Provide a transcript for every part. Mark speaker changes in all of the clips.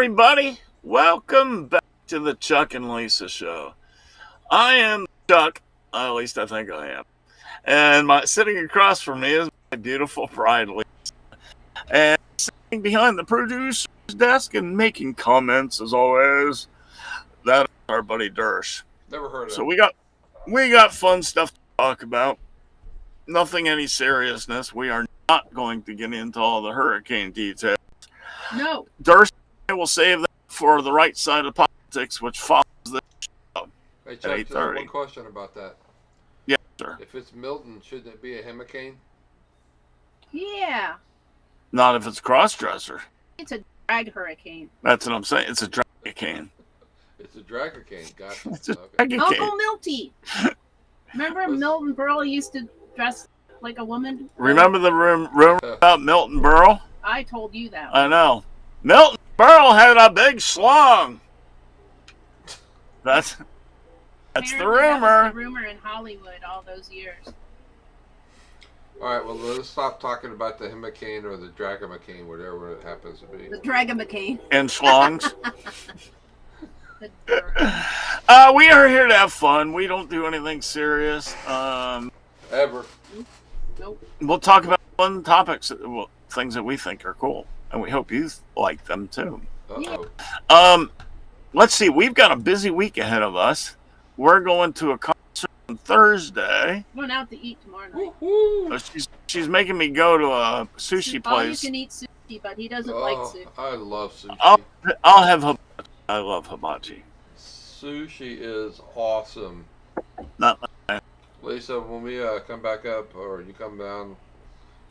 Speaker 1: everybody. Welcome back to the Chuck and Lisa Show. I am Chuck, at least I think I am. And sitting across from me is my beautiful bride, Lisa. And sitting behind the producer's desk and making comments, as always, that is our buddy Dersh.
Speaker 2: Never heard of
Speaker 1: So
Speaker 2: him.
Speaker 1: we got fun stuff to talk about. Nothing any seriousness. We are not going to get into all the hurricane details.
Speaker 3: No.
Speaker 1: Dersh will save that for the right side of politics, which follows this show.
Speaker 2: Hey, Chuck, just
Speaker 1: 8:30.
Speaker 2: one question about that.
Speaker 1: Yes, sir.
Speaker 2: If it's Milton, shouldn't it be a hurricane?
Speaker 3: Yeah.
Speaker 1: Not if it's cross-dresser.
Speaker 3: It's a drag hurricane.
Speaker 1: That's what I'm saying. It's a drag-a-cane.
Speaker 2: It's a dragacane. Gotcha.
Speaker 1: It's a
Speaker 2: Okay.
Speaker 1: drag-a-cane.
Speaker 3: Uncle Milty. Remember Milton Berle used to dress like a woman?
Speaker 1: Remember the rumor about Milton Berle?
Speaker 3: I told you that.
Speaker 1: I know. Milton Berle had a big schlong. That's the
Speaker 3: Apparently that
Speaker 1: rumor.
Speaker 3: was the rumor in Hollywood all those years.
Speaker 2: All right. Well, let's stop talking about the hurricane or the dragamacane, whatever it happens to be.
Speaker 3: The Dragamacane.
Speaker 1: And schlongs.
Speaker 3: The
Speaker 1: We are here to have fun. We don't do anything serious.
Speaker 2: Ever.
Speaker 3: Nope.
Speaker 1: We'll talk about fun topics, things that we think are cool, and we hope you like them too.
Speaker 2: Uh-oh.
Speaker 1: Let's see. We've got a busy week ahead of us. We're going to a concert on Thursday.
Speaker 3: Going out to eat tomorrow night.
Speaker 2: Woo-hoo.
Speaker 1: She's making me go to a sushi
Speaker 3: All you
Speaker 1: place.
Speaker 3: can eat sushi, but he doesn't like
Speaker 2: Oh,
Speaker 3: sushi.
Speaker 2: I love sushi.
Speaker 1: I'll have hibachi. I love hibachi.
Speaker 2: Sushi is awesome.
Speaker 1: Not
Speaker 2: Lisa, when we come back up or you come down,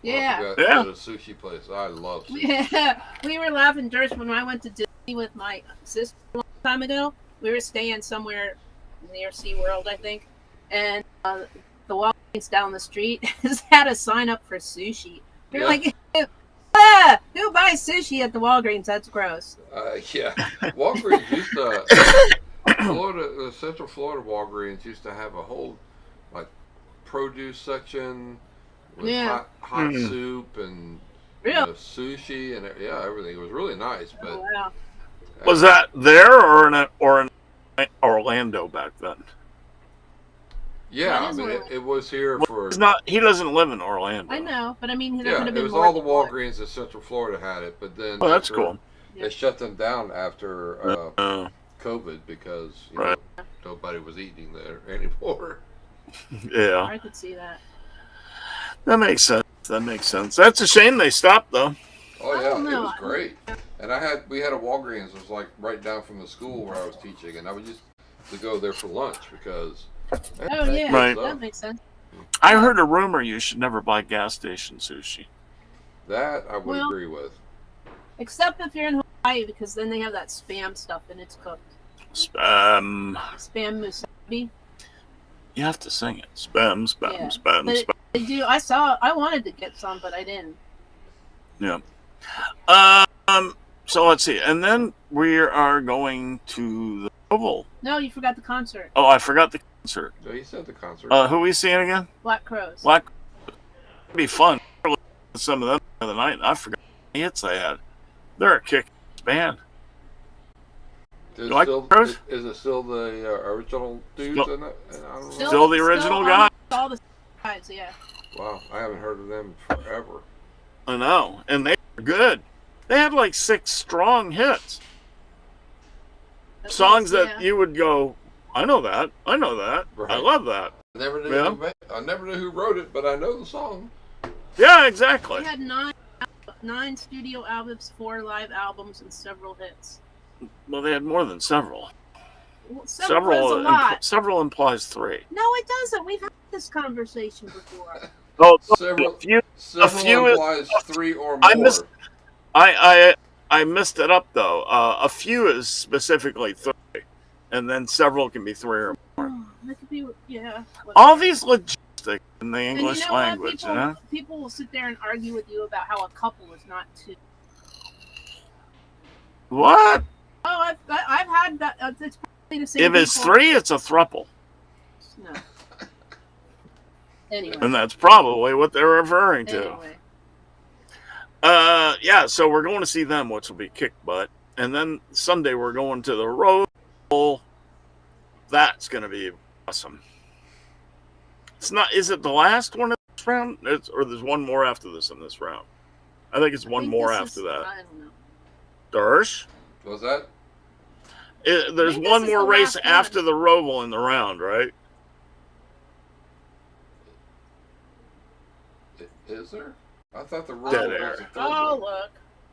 Speaker 3: Yeah.
Speaker 2: we'll
Speaker 1: Yeah.
Speaker 2: go to a sushi place. I love sushi.
Speaker 3: Yeah. We were laughing, Dirk, when I went to Disney with my sister a long time ago. We were staying somewhere near SeaWorld, I think. And the Walgreens down the street has had a sign up for sushi. They're
Speaker 2: Yeah.
Speaker 3: like, who buys sushi at the Walgreens? That's gross.
Speaker 2: Yeah, Walgreens used to the Central Florida Walgreens used to have a whole like produce section with
Speaker 3: Yeah.
Speaker 2: hot soup and
Speaker 3: Really?
Speaker 2: sushi and everything. It was really nice,
Speaker 3: Oh,
Speaker 2: but
Speaker 3: wow.
Speaker 1: Was that there or in Orlando back then?
Speaker 2: yeah,
Speaker 3: That
Speaker 2: I
Speaker 3: is
Speaker 2: mean
Speaker 3: Orlando.
Speaker 2: it was here for
Speaker 1: It's not. He doesn't live in Orlando.
Speaker 3: I know, but I mean, there
Speaker 2: yeah.
Speaker 3: could have
Speaker 2: It
Speaker 3: been
Speaker 2: was
Speaker 3: more
Speaker 2: all the
Speaker 3: than one.
Speaker 2: Walgreens in Central Florida had it, but then
Speaker 1: Oh, that's
Speaker 2: after
Speaker 1: cool.
Speaker 2: They shut them down after COVID because
Speaker 1: Right.
Speaker 2: nobody was eating there anymore.
Speaker 1: Yeah,
Speaker 3: I could see that.
Speaker 1: that makes sense. That's a shame they stopped though.
Speaker 2: Oh
Speaker 3: I
Speaker 2: yeah,
Speaker 3: don't
Speaker 2: it
Speaker 3: know.
Speaker 2: was great. And we had a Walgreens. It was like right down from the school where I was teaching, and I would just to go there for lunch because.
Speaker 3: Oh, yeah.
Speaker 1: Right.
Speaker 3: That makes sense.
Speaker 1: I heard a rumor you should never buy gas station sushi.
Speaker 2: That I would
Speaker 3: Well-
Speaker 2: agree with.
Speaker 3: Except if you're in Hawaii, because then they have that spam stuff and it's cooked.
Speaker 1: Spam.
Speaker 3: Spam musabi.
Speaker 1: You have to sing it. Spam, spam,
Speaker 3: Yeah.
Speaker 1: spam,
Speaker 3: But
Speaker 1: spam.
Speaker 3: they do. I wanted to get some, but I didn't.
Speaker 1: Yeah. So let's see, and then we are going to the Oval.
Speaker 3: No, you forgot the concert.
Speaker 1: Oh, I forgot the concert.
Speaker 2: So he said the concert.
Speaker 1: Who are we seeing again?
Speaker 3: Black Crows.
Speaker 1: Black. It'd be fun. Some of them the other night. I forgot the hits they had. They're a kick band.
Speaker 2: Is,
Speaker 1: you like Crows?
Speaker 2: is it still the original dudes in it? And I don't know.
Speaker 1: Still the original guy?
Speaker 3: All the guys, yeah.
Speaker 2: Wow, I haven't heard of them forever.
Speaker 1: I know, and they were good. They had like 6 strong hits. Songs that you would go, I know that. I
Speaker 2: Right.
Speaker 1: love that.
Speaker 2: I never knew.
Speaker 1: Yeah.
Speaker 2: I never knew who wrote it, but I know the song.
Speaker 1: Yeah, exactly.
Speaker 3: They had nine studio albums, 4 live albums, and several hits.
Speaker 1: Well, they had more than several.
Speaker 3: Well, several is a lot.
Speaker 1: Several implies 3.
Speaker 3: No, it doesn't. We've had this conversation before.
Speaker 1: Oh,
Speaker 2: Several,
Speaker 1: a few
Speaker 2: several
Speaker 1: is-
Speaker 2: implies 3 or more.
Speaker 1: I missed- I messed it up though. A few is specifically 3, and then several can be 3 or more.
Speaker 3: That could be, yeah.
Speaker 1: All these logistics in the
Speaker 3: And
Speaker 1: English
Speaker 3: you know what?
Speaker 1: language,
Speaker 3: People will sit there and argue with you about how a couple is not 2.
Speaker 1: What?
Speaker 3: Oh, I've had that. It's probably the same.
Speaker 1: If it's
Speaker 3: people.
Speaker 1: 3, it's a thruple,
Speaker 3: No. Anyway.
Speaker 1: and that's probably what they're referring to.
Speaker 3: Anyway.
Speaker 1: Yeah. So we're going to see them, which will be kick butt, And then Sunday we're going to the Rose Bowl. That's going to be awesome. It's not. Is it the last one in this round, or there's one more after this in this round? I think it's one more after that.
Speaker 3: I don't know.
Speaker 1: Darsh?
Speaker 2: Was that?
Speaker 1: There's
Speaker 3: think
Speaker 1: one
Speaker 3: this is
Speaker 1: more
Speaker 3: the
Speaker 1: race
Speaker 3: last
Speaker 1: after the Roval in the round, right?
Speaker 2: Is there? I thought the
Speaker 1: Dead
Speaker 2: Roval
Speaker 1: air.
Speaker 2: was the third
Speaker 3: Oh,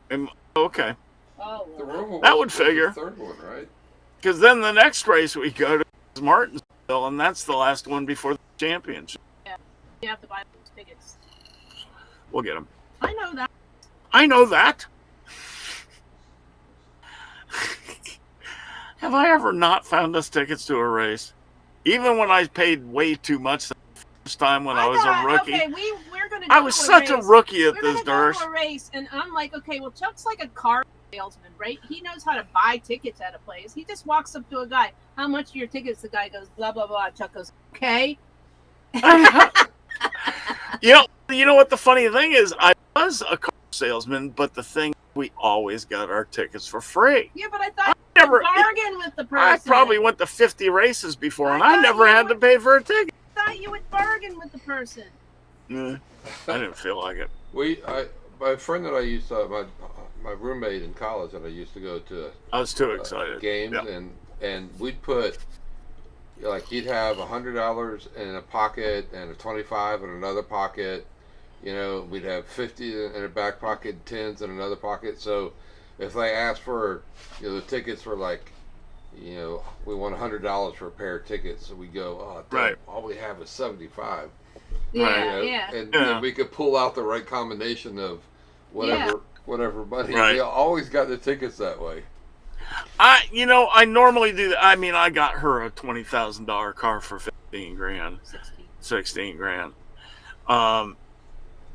Speaker 2: one.
Speaker 3: look.
Speaker 1: Okay.
Speaker 3: Oh,
Speaker 2: The
Speaker 3: look.
Speaker 2: Roval
Speaker 1: That
Speaker 2: was
Speaker 1: would figure.
Speaker 2: the third one, right?
Speaker 1: Because then the next race we go to is Martinsville, and that's the last one before the championship.
Speaker 3: You have to buy those tickets.
Speaker 1: We'll get them.
Speaker 3: I know that.
Speaker 1: I know that. Have I ever not found us tickets to a race? Even when I paid way too much the first time when I was
Speaker 3: thought,
Speaker 1: a rookie.
Speaker 3: Okay, we're gonna go
Speaker 1: I was
Speaker 3: to
Speaker 1: such a
Speaker 3: race.
Speaker 1: rookie at
Speaker 3: We're
Speaker 1: this,
Speaker 3: gonna go
Speaker 1: Darsh.
Speaker 3: to a race, and I'm like, okay, well, Chuck's like a car salesman, right? He knows how to buy tickets at a place. He just walks up to a guy. How much are your tickets? The guy goes, blah blah blah. Chuck goes, okay.
Speaker 1: You know what the funny thing is? I was a car salesman, but the thing, we always got our tickets for free.
Speaker 3: Yeah, but I thought
Speaker 1: I
Speaker 3: you
Speaker 1: never-
Speaker 3: bargain with the person.
Speaker 1: I probably went to 50 races before, and
Speaker 3: I
Speaker 1: I
Speaker 3: thought
Speaker 1: never
Speaker 3: you
Speaker 1: had to
Speaker 3: would-
Speaker 1: pay for a ticket.
Speaker 3: I thought you would bargain with the person.
Speaker 1: I didn't feel like it.
Speaker 2: My friend that I used to, my roommate in college that I used to go to
Speaker 1: I was too excited.
Speaker 2: games,
Speaker 1: Yeah.
Speaker 2: and we'd put, like, he'd have $100 in a pocket and a 25 in another pocket. You know, we'd have 50 in a back pocket, 10s in another pocket. So if they asked for, the tickets were like, we want $100 for a pair of tickets, so we go, oh, damn,
Speaker 1: Right.
Speaker 2: all we have is 75.
Speaker 3: Yeah,
Speaker 2: You know,
Speaker 3: yeah.
Speaker 2: And,
Speaker 1: Yeah.
Speaker 2: and we could pull out the right combination of whatever money.
Speaker 1: Right.
Speaker 2: We always got the tickets that way.
Speaker 1: I normally do that. I mean, I got her a $20,000 car for 15 grand, 16 grand.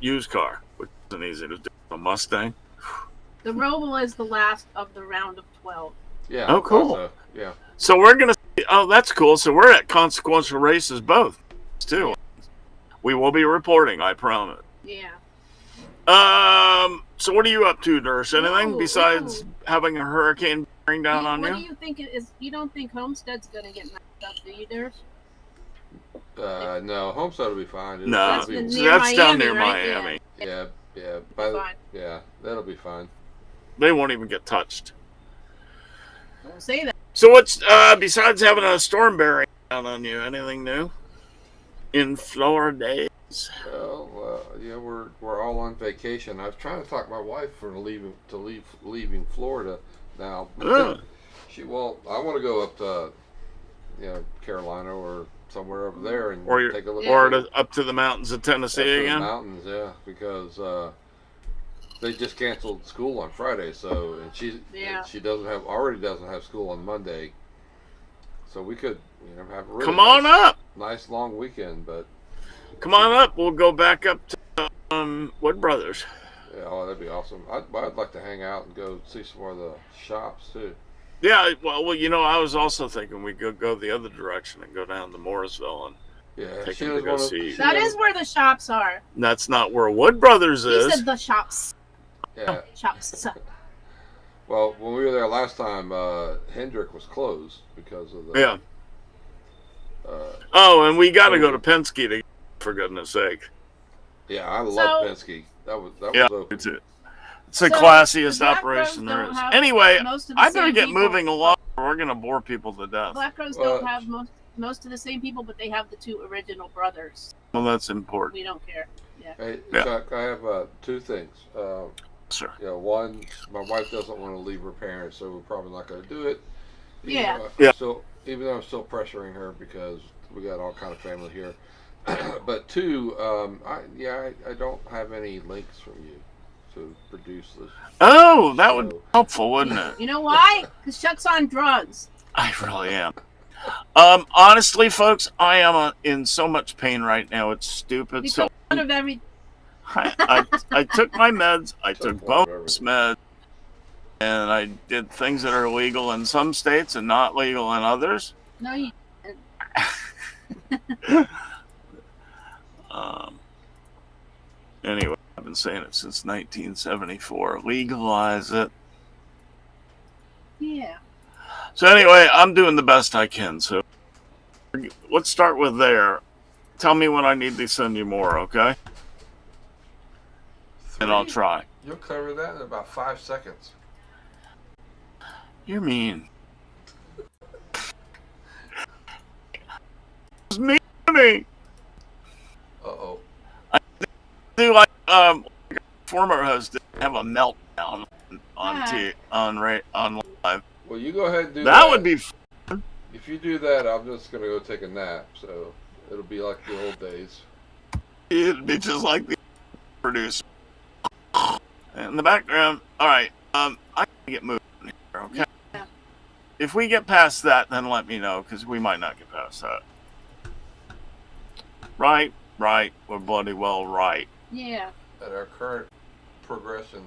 Speaker 1: Used car, which isn't easy to do. A Mustang.
Speaker 3: The Roval is the last of the round of 12.
Speaker 2: Yeah.
Speaker 1: Oh, cool.
Speaker 2: Also, yeah.
Speaker 1: So we're gonna. Oh, that's cool. So we're at consequential races both, too. We will be reporting. I promise.
Speaker 3: Yeah.
Speaker 1: So what are you up to, Durst? Anything
Speaker 3: Ooh,
Speaker 1: besides having a hurricane bearing down on
Speaker 3: what
Speaker 1: you?
Speaker 3: do you think it is? You don't think Homestead's going to get messed up, do you, Durs?
Speaker 2: No, Homestead will be fine. It'll-
Speaker 1: No,
Speaker 2: it'll be-
Speaker 3: That's
Speaker 1: so
Speaker 3: near
Speaker 1: that's down
Speaker 3: Miami,
Speaker 1: near
Speaker 3: right?
Speaker 1: Miami.
Speaker 2: yeah.
Speaker 3: Fine.
Speaker 2: Yeah, that'll be fine.
Speaker 1: They won't even get touched.
Speaker 3: Don't say that.
Speaker 1: So what's besides having a storm bearing down on you? Anything new in Florida?
Speaker 2: Well, yeah, we're all on vacation. I was trying to talk my wife for leaving Florida now.
Speaker 1: Ugh.
Speaker 2: I want to go up to Carolina or somewhere over there and
Speaker 1: Or
Speaker 2: take a look.
Speaker 1: up to the mountains of Tennessee
Speaker 2: Up to the
Speaker 1: again?
Speaker 2: mountains, yeah, because they just canceled school on Friday, so she already doesn't have school on Monday, so we could have a really
Speaker 1: Come on up.
Speaker 2: nice long weekend. But
Speaker 1: Come on up. We'll go back up to Wood Brothers.
Speaker 2: yeah, that'd be awesome. I'd like to hang out and go see some more of the shops too.
Speaker 1: Yeah, well, I was also thinking we could go the other direction and go down to Mooresville, and
Speaker 2: Yeah,
Speaker 1: Take
Speaker 2: she
Speaker 1: him to
Speaker 2: was
Speaker 1: go
Speaker 2: one of-
Speaker 1: see.
Speaker 2: she
Speaker 3: That
Speaker 2: was-
Speaker 3: is where the shops are.
Speaker 1: that's not where Wood Brothers
Speaker 3: He
Speaker 1: is.
Speaker 3: said the shops.
Speaker 2: Yeah.
Speaker 3: Shops.
Speaker 2: Well, when we were there last time, Hendrick was closed because of the.
Speaker 1: Yeah.
Speaker 2: Uh,
Speaker 1: Oh, and we got to go to Penske to, for goodness sake.
Speaker 2: yeah, I love
Speaker 3: So-
Speaker 2: Penske. That was
Speaker 1: Yeah,
Speaker 2: open.
Speaker 1: it's the
Speaker 3: So,
Speaker 1: classiest
Speaker 3: the Black
Speaker 1: operation
Speaker 3: Rose
Speaker 1: there
Speaker 3: don't
Speaker 1: is.
Speaker 3: have
Speaker 1: Anyway,
Speaker 3: most of the
Speaker 1: I better
Speaker 3: same
Speaker 1: get
Speaker 3: people.
Speaker 1: moving along, or we're gonna bore people to death.
Speaker 3: Black Rose
Speaker 2: Well,
Speaker 3: don't have most of the same people, but they have the two original brothers.
Speaker 1: Well, that's important,
Speaker 3: We don't care.
Speaker 2: Hey,
Speaker 1: Yeah.
Speaker 2: Chuck, I have two things.
Speaker 1: sir.
Speaker 2: One, my wife doesn't want to leave her parents, so we're probably not going to do it.
Speaker 3: Yeah.
Speaker 1: Yeah.
Speaker 2: So even though I'm still pressuring her because we got all kind of family here, but two, I don't have any links from you to produce this.
Speaker 1: Oh, that would be
Speaker 2: show.
Speaker 1: helpful, wouldn't it?
Speaker 3: You know why? Because Chuck's on drugs.
Speaker 1: I really am. Honestly, folks, I am in so much pain right now. It's stupid.
Speaker 3: He
Speaker 1: So
Speaker 3: took one of every.
Speaker 1: I took my meds. I took
Speaker 2: Took one of
Speaker 1: bonus meds, and I did things that are legal in some states and not legal in others.
Speaker 3: No, you.
Speaker 1: Anyway, I've been saying it since 1974. Legalize it. So anyway, I'm doing the best I can. So let's start with there. Tell me when I need to send you more, okay? And I'll
Speaker 2: 3?
Speaker 1: try.
Speaker 2: You'll cover that in about 5 seconds.
Speaker 1: You're mean. It's mean to me.
Speaker 2: Uh-oh.
Speaker 1: Do like former host did have a meltdown on on live.
Speaker 2: Well, you go ahead and do that.
Speaker 1: That would be.
Speaker 2: If you do that, I'm just going to go take a nap. So it'll be like the old days.
Speaker 1: It'd be just like the producer. In the background. All right. I can get moving here. Okay.
Speaker 3: Yeah.
Speaker 1: If we get past that, then let me know because we might not get past that. Right. We're bloody well right.
Speaker 3: Yeah.
Speaker 2: At our current progression,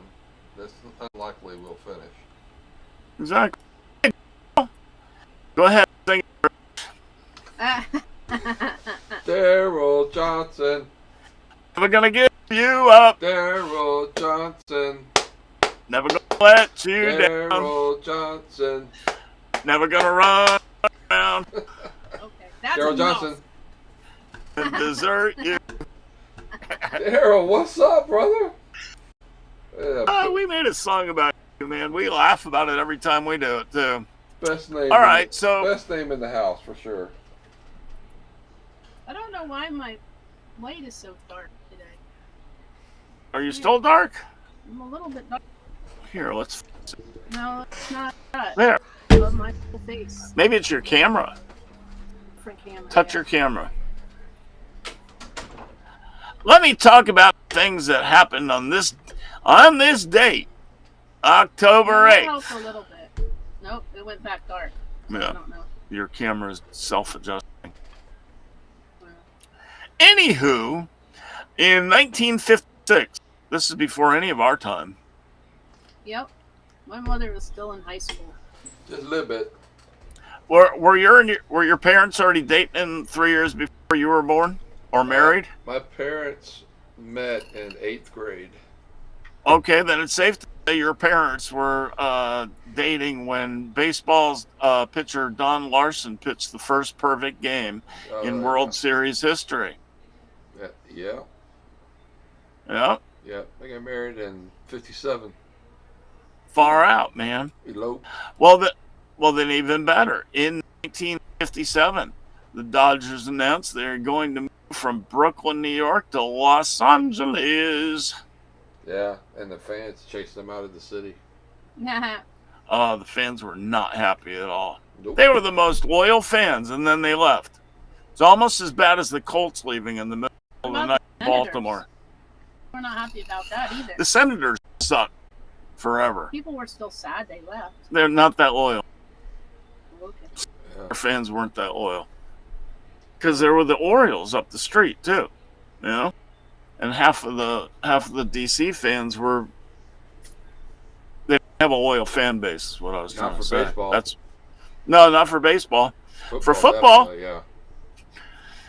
Speaker 2: that's unlikely we'll finish.
Speaker 1: Exactly. Go ahead. Sing.
Speaker 2: Daryl Johnson.
Speaker 1: Never gonna give you up.
Speaker 2: Daryl Johnson.
Speaker 1: Never gonna let you down.
Speaker 2: Daryl Johnson.
Speaker 1: Never gonna run around
Speaker 3: Okay, that's
Speaker 2: Daryl
Speaker 3: enough.
Speaker 2: Johnson.
Speaker 1: and desert you.
Speaker 2: Daryl, what's up, brother? Yeah,
Speaker 1: We made a song about you, man. We laugh about it every time we do it, too.
Speaker 2: best name.
Speaker 1: All right, so
Speaker 2: Best name in the house for sure.
Speaker 3: I don't know why my light is so dark today.
Speaker 1: are you still dark?
Speaker 3: I'm a little bit dark.
Speaker 1: Here, let's.
Speaker 3: No, it's not that.
Speaker 1: There.
Speaker 3: Above my whole face.
Speaker 1: Maybe it's your camera.
Speaker 3: Different camera.
Speaker 1: Touch
Speaker 3: yeah.
Speaker 1: your camera. Let me talk about things that happened on this date, October
Speaker 3: That helped
Speaker 1: 8th.
Speaker 3: a little bit. Nope, it went back dark. So
Speaker 1: Yeah.
Speaker 3: I don't know.
Speaker 1: Your camera's self-adjusting.
Speaker 3: Well,
Speaker 1: Anywho, in 1956, this is before any of our time.
Speaker 3: Yep. My mother was still in high school.
Speaker 2: Just a little bit.
Speaker 1: Were your parents already dating 3 years before you were born or married?
Speaker 2: My parents met in 8th grade.
Speaker 1: Okay, then it's safe to say your parents were dating when baseball's pitcher Don Larson pitched the first perfect game in World Series history.
Speaker 2: Yeah.
Speaker 1: Yeah,
Speaker 2: Yeah. I got married in 57.
Speaker 1: far out, man.
Speaker 2: Eloped.
Speaker 1: Well, then even better. In 1957, the Dodgers announced they're going to move from Brooklyn, New York to Los Angeles.
Speaker 2: Yeah, and the fans chased them out of the city.
Speaker 3: Nah.
Speaker 1: The fans were not happy at all.
Speaker 2: Nope.
Speaker 1: They were the most loyal fans, and then they left. It's almost as bad as the Colts leaving in the middle of the night in Baltimore.
Speaker 3: We're not happy about that either.
Speaker 1: The Senators suck forever.
Speaker 3: People were still sad they left.
Speaker 1: They're not that loyal.
Speaker 3: Okay.
Speaker 2: Yeah.
Speaker 1: Our fans weren't that loyal. Because there were the Orioles up the street, too. You know? And half of the DC fans were. They didn't have a loyal fan base, is what I was trying
Speaker 2: Not
Speaker 1: to
Speaker 2: for
Speaker 1: say.
Speaker 2: baseball.
Speaker 1: No, not for baseball. For football.
Speaker 2: Yeah.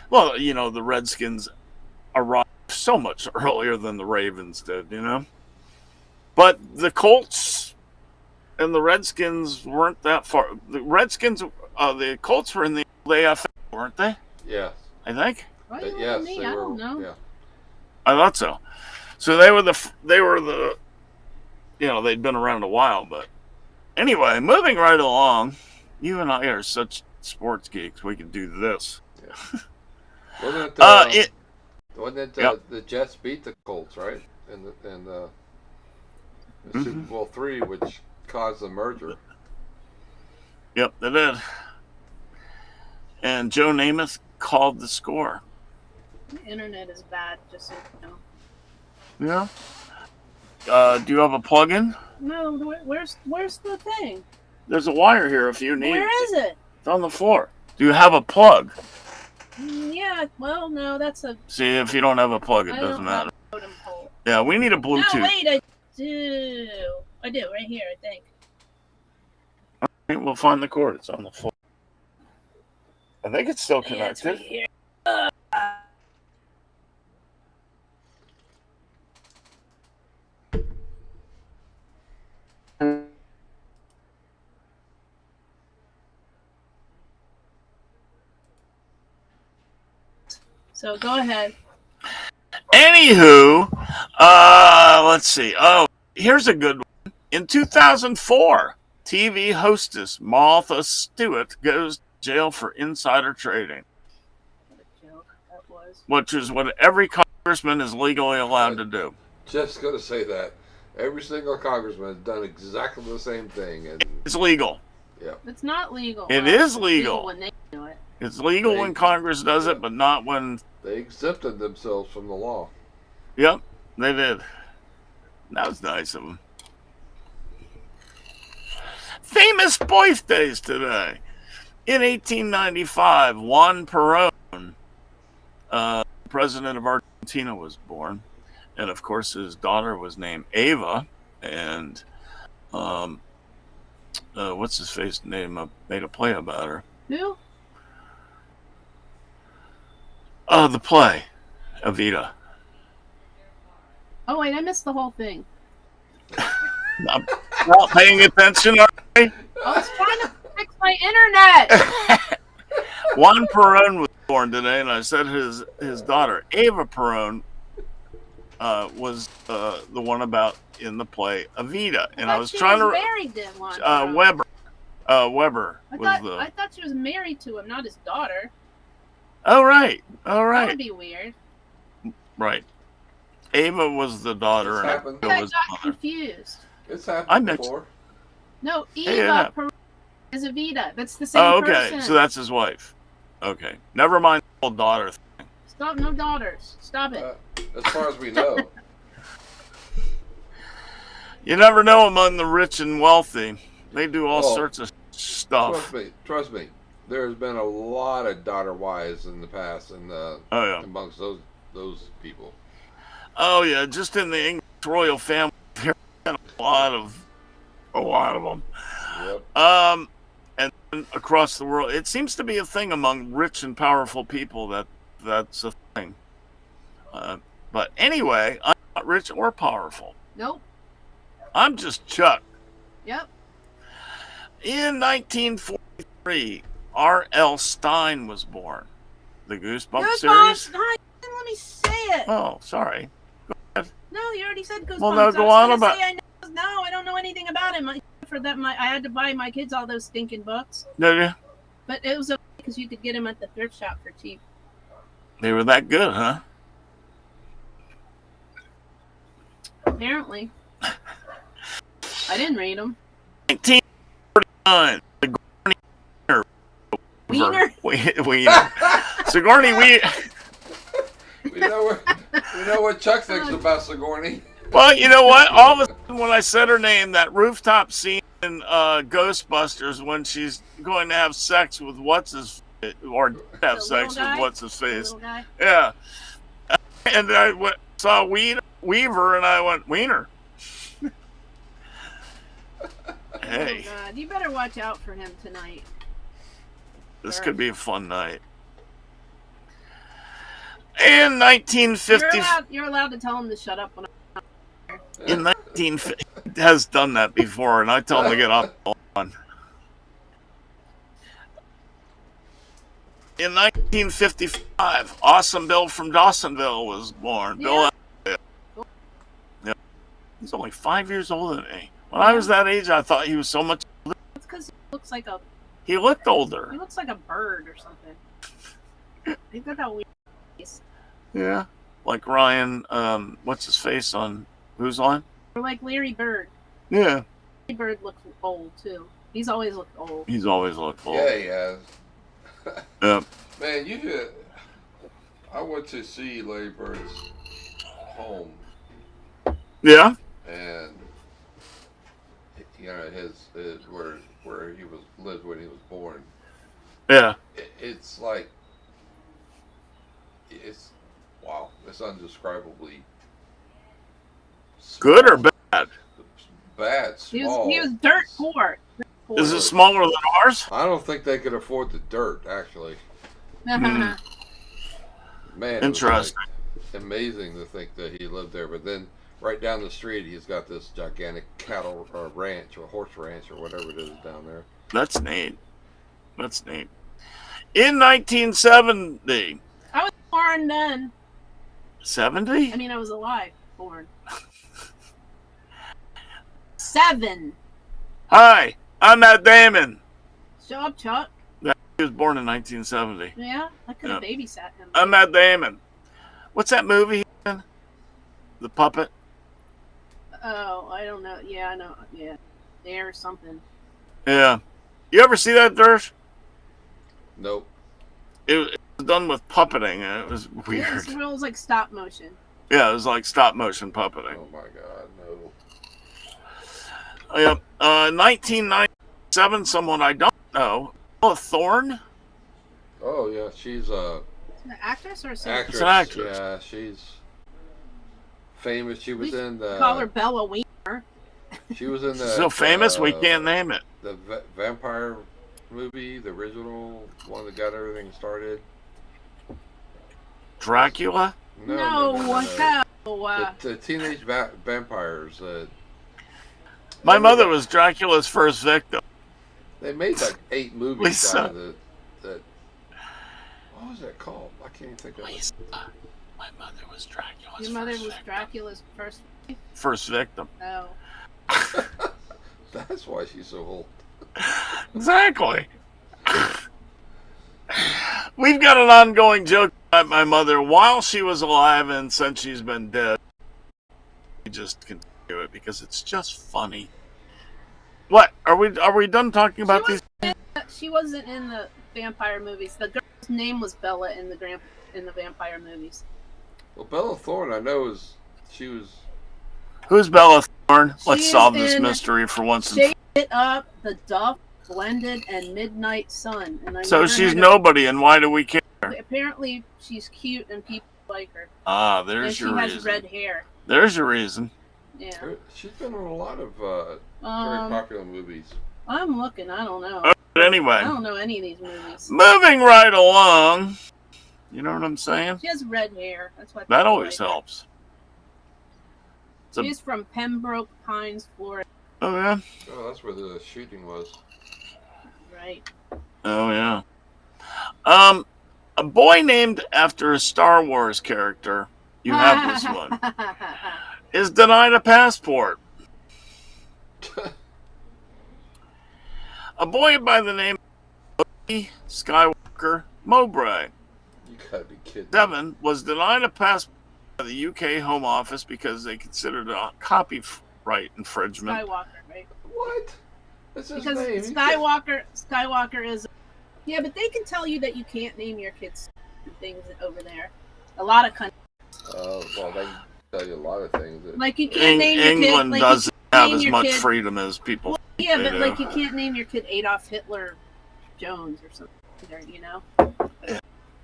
Speaker 1: Well, you know, the Redskins arrived so much earlier than the Ravens did, you know? But the Colts and the Redskins weren't that far. The Colts were in the AFL, weren't they?
Speaker 2: Yes.
Speaker 1: I think.
Speaker 3: Why you
Speaker 2: Yes,
Speaker 3: me?
Speaker 2: they
Speaker 3: I
Speaker 2: were.
Speaker 3: don't know.
Speaker 2: Yeah.
Speaker 1: I thought so. So they were the, you know, they'd been around a while, but anyway, moving right along. You and I are such sports geeks. We could do this.
Speaker 2: Wasn't it?
Speaker 1: Yep.
Speaker 2: The Jets beat the Colts, right? In the Super Bowl III, which caused the merger.
Speaker 1: Yep, they did. And Joe Namath called the score.
Speaker 3: The internet is bad, just so you know.
Speaker 1: Yeah. Do you have a plug-in?
Speaker 3: No, where's the thing?
Speaker 1: There's a wire here if you need it.
Speaker 3: Where is it?
Speaker 1: It's on the floor. Do you have a plug?
Speaker 3: Yeah, well, no, that's a.
Speaker 1: See, if you don't have a plug, it
Speaker 3: I
Speaker 1: doesn't
Speaker 3: don't have
Speaker 1: matter.
Speaker 3: a modem pole.
Speaker 1: Yeah, we need a
Speaker 3: No,
Speaker 1: Bluetooth.
Speaker 3: wait, I do. I do, right here, I think.
Speaker 1: We'll find the cord. It's on the floor. I think it's still
Speaker 3: Yeah, it's
Speaker 1: connected.
Speaker 3: right here. So go ahead.
Speaker 1: Anywho, let's see. Oh, here's a good one. In 2004, TV hostess Martha Stewart goes to jail for insider trading,
Speaker 3: What a joke that was.
Speaker 1: which is what every congressman is legally allowed to do.
Speaker 2: Just gonna say that every single congressman has done exactly the same thing, and
Speaker 1: It's legal.
Speaker 3: It's not legal.
Speaker 1: It
Speaker 3: Well,
Speaker 1: is
Speaker 3: it's
Speaker 1: legal.
Speaker 3: when they do it.
Speaker 1: It's legal
Speaker 2: They-
Speaker 1: when Congress does it, but not when.
Speaker 2: they exempted themselves from the law.
Speaker 1: Yep, they did. That was nice of them. Famous birthdays today. In 1895, Juan Perón, president of Argentina, was born. And of course, his daughter was named Eva. And what's his face name? Made a play about her.
Speaker 3: Who?
Speaker 1: The play, Evita.
Speaker 3: Oh wait, I missed the whole thing.
Speaker 1: Not paying attention, are they?
Speaker 3: I was trying to fix my internet.
Speaker 1: Juan Perón was born today, and I said his daughter, Eva Perón, was the one about in the play Evita. And I was
Speaker 3: she
Speaker 1: trying
Speaker 3: was
Speaker 1: to.
Speaker 3: married to one.
Speaker 1: Weber. Weber
Speaker 3: I
Speaker 1: was
Speaker 3: thought
Speaker 1: the.
Speaker 3: I thought she was married to him, not his daughter.
Speaker 1: Oh, right. All
Speaker 3: That
Speaker 1: right.
Speaker 3: would be weird.
Speaker 1: Right. Ava was the daughter,
Speaker 2: It's
Speaker 1: and
Speaker 2: happened.
Speaker 1: Evita
Speaker 3: I
Speaker 1: was
Speaker 3: got
Speaker 1: the mother.
Speaker 3: confused.
Speaker 2: It's
Speaker 1: I
Speaker 2: happened
Speaker 1: mentioned-
Speaker 2: before.
Speaker 3: No, Eva
Speaker 1: Yeah.
Speaker 3: Perón is Evita. That's the same
Speaker 1: Oh, okay.
Speaker 3: person.
Speaker 1: So that's his wife. Okay. Never mind the old daughter.
Speaker 3: Stop, no daughters. Stop it.
Speaker 2: As far as we know.
Speaker 1: You never know among the rich and wealthy. They do all
Speaker 2: Oh.
Speaker 1: sorts of stuff.
Speaker 2: Trust me. There's been a lot of daughter wives in the past, and
Speaker 1: Oh, yeah.
Speaker 2: amongst those people.
Speaker 1: Oh, yeah. Just in the English royal family, there's been a lot of them.
Speaker 2: Yep.
Speaker 1: And across the world, it seems to be a thing among rich and powerful people that's a thing. But anyway, I'm not rich or powerful.
Speaker 3: Nope.
Speaker 1: I'm just Chuck.
Speaker 3: Yep.
Speaker 1: In 1943, R.L. Stein was born. The Goosebumps series.
Speaker 3: No, you didn't let me say it.
Speaker 1: Oh, sorry.
Speaker 3: No, you already said Goosebumps.
Speaker 1: Well, no, go
Speaker 3: I
Speaker 1: on
Speaker 3: was gonna
Speaker 1: about-
Speaker 3: say I don't know anything about him. For that, I had to buy my kids all those stinking books.
Speaker 1: No,
Speaker 3: But it was okay because you could get them at the thrift shop for cheap.
Speaker 1: they were that good, huh?
Speaker 3: Apparently. I didn't read them.
Speaker 1: 1949.
Speaker 3: Wiener?
Speaker 1: Wiener. Sigourney Weaver.
Speaker 2: We know what Chuck thinks about Sigourney.
Speaker 1: Well, you know what? All of a sudden, when I said her name, that rooftop scene in Ghostbusters when she's going to have sex with or have
Speaker 3: The
Speaker 1: sex
Speaker 3: little
Speaker 1: with
Speaker 3: guy?
Speaker 1: what's his
Speaker 3: The
Speaker 1: face.
Speaker 3: little guy.
Speaker 1: Yeah. And I saw Weaver, and I went, Wiener. Hey,
Speaker 3: Oh, God. You better watch out for him tonight.
Speaker 1: this could be a fun night. In 1950,
Speaker 3: You're allowed to tell him to shut up when
Speaker 1: in 1950, he has done that before, and I tell him to get off the lawn. In 1955, Awesome Bill from Dawsonville was born.
Speaker 3: Yeah.
Speaker 1: Bill, yeah. He's only 5 years older than me. When I was that age, I thought he was so much.
Speaker 3: It's because he looks like a
Speaker 1: older.
Speaker 3: bird or something. He's got that weird face.
Speaker 1: Yeah. Like Ryan, what's his face on Who's On?
Speaker 3: Or like Larry Bird.
Speaker 1: Yeah.
Speaker 3: Larry Bird looks old too. He's always looked old.
Speaker 1: He's always looked old.
Speaker 2: Yeah, he has.
Speaker 1: Yep.
Speaker 2: Man, I went to see Larry Bird's home,
Speaker 1: Yeah.
Speaker 2: and his where he lived when he was born.
Speaker 1: Yeah.
Speaker 2: It's like wow, it's undescribably
Speaker 1: Good or
Speaker 2: small.
Speaker 1: bad?
Speaker 2: Bad,
Speaker 3: He
Speaker 2: small.
Speaker 3: was dirt poor.
Speaker 1: Is it smaller than ours?
Speaker 2: I don't think they could afford the dirt, actually. Man, it was,
Speaker 1: Interesting.
Speaker 2: like, amazing to think that he lived there. But then right down the street, he's got this gigantic cattle ranch or horse ranch or whatever it is down there.
Speaker 1: That's neat. In 1970,
Speaker 3: I was born then.
Speaker 1: 70?
Speaker 3: I mean, I was alive, born. 7.
Speaker 1: Hi, I'm Matt Damon.
Speaker 3: Show up, Chuck.
Speaker 1: He was born in 1970.
Speaker 3: Yeah, I could have babysat him.
Speaker 1: I'm Matt Damon. What's that movie? The Puppet?
Speaker 3: Oh, I don't know. Yeah, I know. Yeah, there or something.
Speaker 1: Yeah. You ever see that, Dersh?
Speaker 2: Nope.
Speaker 1: It was done with puppeting, and it was weird.
Speaker 3: It was like stop motion.
Speaker 1: Yeah, it was like stop motion puppeting.
Speaker 2: Oh my God, no.
Speaker 1: Yep. 1997, someone I don't know. Bella Thorne?
Speaker 2: Oh yeah, she's a
Speaker 3: An actress or a singer?
Speaker 2: actress.
Speaker 1: an actress.
Speaker 2: Yeah, she's famous. She was
Speaker 3: We
Speaker 2: in the.
Speaker 3: Call her Bella Wiener.
Speaker 2: She was in the.
Speaker 1: So famous, we can't name it.
Speaker 2: The vampire movie, the original one that got everything started.
Speaker 1: Dracula?
Speaker 3: No.
Speaker 2: The teenage vampires.
Speaker 1: My mother was Dracula's first victim.
Speaker 2: They made like 8 movies
Speaker 1: Lisa.
Speaker 2: out of it. What was that called? I can't even think of it.
Speaker 1: Lisa. My mother was Dracula's
Speaker 3: Your mother
Speaker 1: first
Speaker 3: was
Speaker 1: victim.
Speaker 3: Dracula's
Speaker 1: First victim.
Speaker 3: Oh.
Speaker 2: That's why she's so old.
Speaker 1: Exactly. We've got an ongoing joke about my mother while she was alive and since she's been dead. We just continue it because it's just funny. What? Are we done talking about these?
Speaker 3: She wasn't in the vampire movies. The girl's name was Bella in the vampire movies.
Speaker 2: Well, Bella Thorne, I know she was.
Speaker 1: Who's Bella Thorne? Let's
Speaker 3: She's
Speaker 1: solve this
Speaker 3: in
Speaker 1: mystery for once.
Speaker 3: Shake It Up, The Duff, Blended, and Midnight Sun. And I
Speaker 1: So
Speaker 3: never
Speaker 1: she's
Speaker 3: heard
Speaker 1: nobody, and why do we care?
Speaker 3: Apparently, she's cute and people like her.
Speaker 1: Ah,
Speaker 3: And
Speaker 1: there's
Speaker 3: she
Speaker 1: your
Speaker 3: has
Speaker 1: reason.
Speaker 3: red hair.
Speaker 1: There's your reason.
Speaker 3: Yeah.
Speaker 2: She's been in a lot of very popular movies.
Speaker 3: I'm looking. I don't know.
Speaker 1: But anyway,
Speaker 3: I don't know any of these movies.
Speaker 1: moving right along. You know what I'm saying?
Speaker 3: She has red hair. That's why.
Speaker 1: That
Speaker 3: people
Speaker 1: always
Speaker 3: like her.
Speaker 1: helps. It's a-
Speaker 3: She's from Pembroke Pines, Florida.
Speaker 1: Oh yeah.
Speaker 2: Oh, that's where the shooting was.
Speaker 3: Right.
Speaker 1: Oh yeah. A boy named after a Star Wars character. You have this one. Is denied a passport. A boy by the name of Lee Skywalker Mowbray,
Speaker 2: You gotta be kidding.
Speaker 1: 7, was denied a passport by the UK Home Office because they considered it a copyright infringement.
Speaker 3: Skywalker, right?
Speaker 2: What? That's his
Speaker 3: Because
Speaker 2: name.
Speaker 3: Skywalker is. Yeah, but they can tell you that you can't name your kids things over there. A lot of countries,
Speaker 2: Well, they can tell you a lot of things.
Speaker 3: like you can't name your kid.
Speaker 1: England
Speaker 3: Like,
Speaker 1: doesn't
Speaker 3: you can't
Speaker 1: have
Speaker 3: name
Speaker 1: as
Speaker 3: your
Speaker 1: much
Speaker 3: kid-
Speaker 1: freedom as people.
Speaker 3: Yeah,
Speaker 1: they
Speaker 3: but
Speaker 1: do.
Speaker 3: like you can't name your kid Adolf Hitler Jones or something. Or, you know,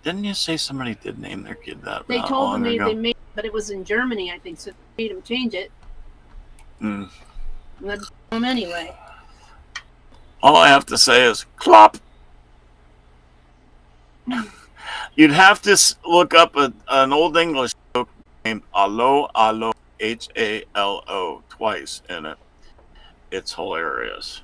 Speaker 1: Didn't you say somebody did name their kid that?
Speaker 3: they
Speaker 1: not
Speaker 3: told
Speaker 1: long
Speaker 3: them
Speaker 1: ago?
Speaker 3: they made, but it was in Germany, I think, so they made them change it.
Speaker 1: Mm.
Speaker 3: And that's them anyway.
Speaker 1: All I have to say is clop. You'd have to look up an old English joke named Allo Allo HALO twice in it. It's hilarious.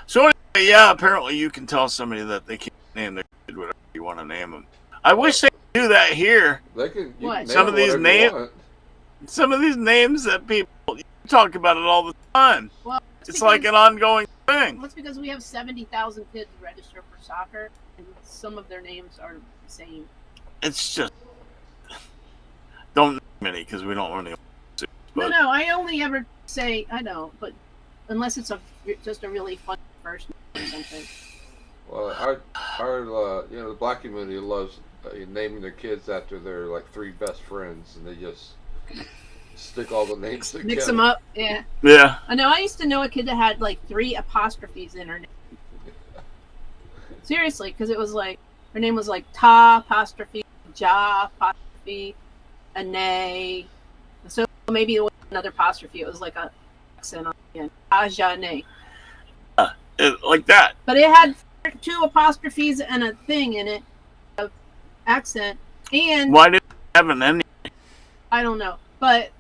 Speaker 1: So anyway, yeah, apparently you can tell somebody that they can't name their kid whatever you want to name them. I wish they could do that here.
Speaker 2: They can. You
Speaker 3: What?
Speaker 2: can
Speaker 1: Some
Speaker 2: name
Speaker 1: of these
Speaker 2: whatever you
Speaker 1: names-
Speaker 2: want.
Speaker 1: Some of these names that people you talk about it all the time.
Speaker 3: Well,
Speaker 1: It's like an ongoing thing.
Speaker 3: That's because we have 70,000 kids register for soccer, and some of their names are the same.
Speaker 1: It's just don't name any because we don't want to. But
Speaker 3: No, I only ever say I know, but unless it's just a really fun first name or something.
Speaker 2: Well, our the black community loves naming their kids after their like 3 best friends, and they just stick all the names together.
Speaker 3: Mix them up, yeah.
Speaker 1: yeah,
Speaker 3: I know. I used to know a kid that had like 3 apostrophes in her name. Seriously, because it was like her name was like Ta apostrophe, Ja apostrophe, Ane. So maybe it was another apostrophe. It was like a accent on the end. Ajane.
Speaker 1: like that.
Speaker 3: But it had 2 apostrophes and a thing in it, of accent, and
Speaker 1: Why did it have an ending?
Speaker 3: I don't know. But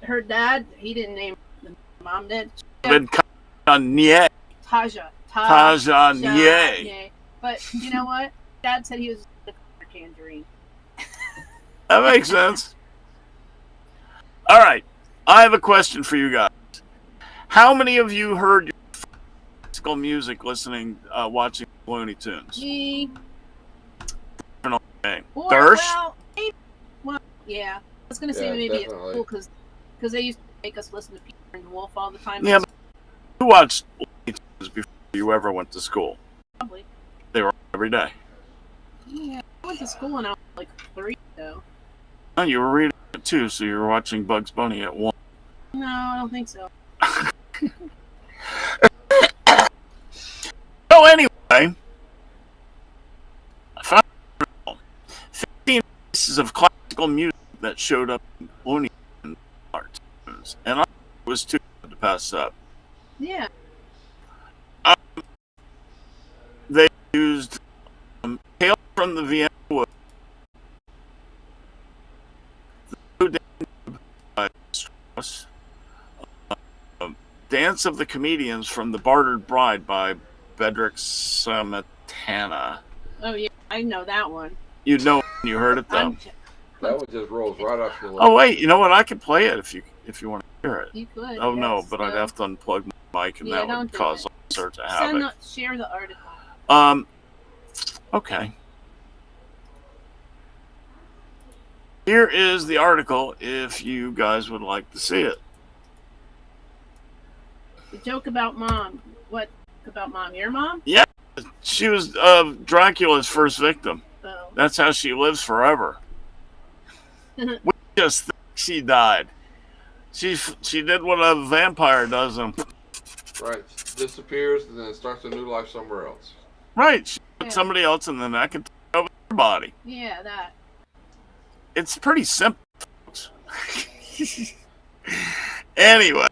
Speaker 3: her dad, he didn't name her. The mom did.
Speaker 1: Kanye.
Speaker 3: Taja.
Speaker 1: Tajanye.
Speaker 3: Nye. But you know what? Dad said he was a tangerine.
Speaker 1: That makes sense. All right. I have a question for you guys. How many of you heard your classical music listening, watching Looney Tunes?
Speaker 3: Me.
Speaker 1: Okay.
Speaker 3: Or,
Speaker 1: Thirst?
Speaker 3: well, maybe, well, yeah. I was going to say
Speaker 2: Yeah,
Speaker 3: maybe at
Speaker 2: definitely.
Speaker 3: school because they used to make us listen to Peter and the Wolf all the time.
Speaker 1: Yeah, but who watched Looney Tunes before you ever went to school?
Speaker 3: Probably.
Speaker 1: They were on every day.
Speaker 3: Yeah, I went to school when I was like 3, though.
Speaker 1: Oh, you were reading it too, so you were watching Bugs Bunny at 1.
Speaker 3: No, I don't think so.
Speaker 1: So anyway, I found 15 pieces of classical music that showed up in Looney Tunes cartoons, and I was too good to pass up.
Speaker 3: Yeah.
Speaker 1: They used Hail from the Vienna Woods, The Danube by Strauss, Dance of the Comedians from The Bartered Bride by Bedřich Smetana.
Speaker 3: Oh, yeah. I know that one.
Speaker 1: You know when you heard it though.
Speaker 2: That one just rolls right off your lip.
Speaker 1: Oh wait, you know what? I could play it if you want to hear it.
Speaker 3: You could.
Speaker 1: Oh no,
Speaker 3: yes,
Speaker 1: but I'd have to unplug my mic, and
Speaker 3: Yeah,
Speaker 1: that would
Speaker 3: don't do
Speaker 1: cause
Speaker 3: that.
Speaker 1: all sorts of havoc.
Speaker 3: Share the article.
Speaker 1: Okay. Here is the article if you guys would like to see it.
Speaker 3: The joke about mom. What about mom? Your mom?
Speaker 1: She was Dracula's first victim.
Speaker 3: Oh.
Speaker 1: That's how she lives forever. We just think she died. She did what a vampire does, and
Speaker 2: Right. Disappears and then starts a new life somewhere else.
Speaker 1: right, she put
Speaker 3: Yeah.
Speaker 1: somebody else in the neck and took over their body.
Speaker 3: Yeah, that.
Speaker 1: It's pretty simple, folks. Anyway,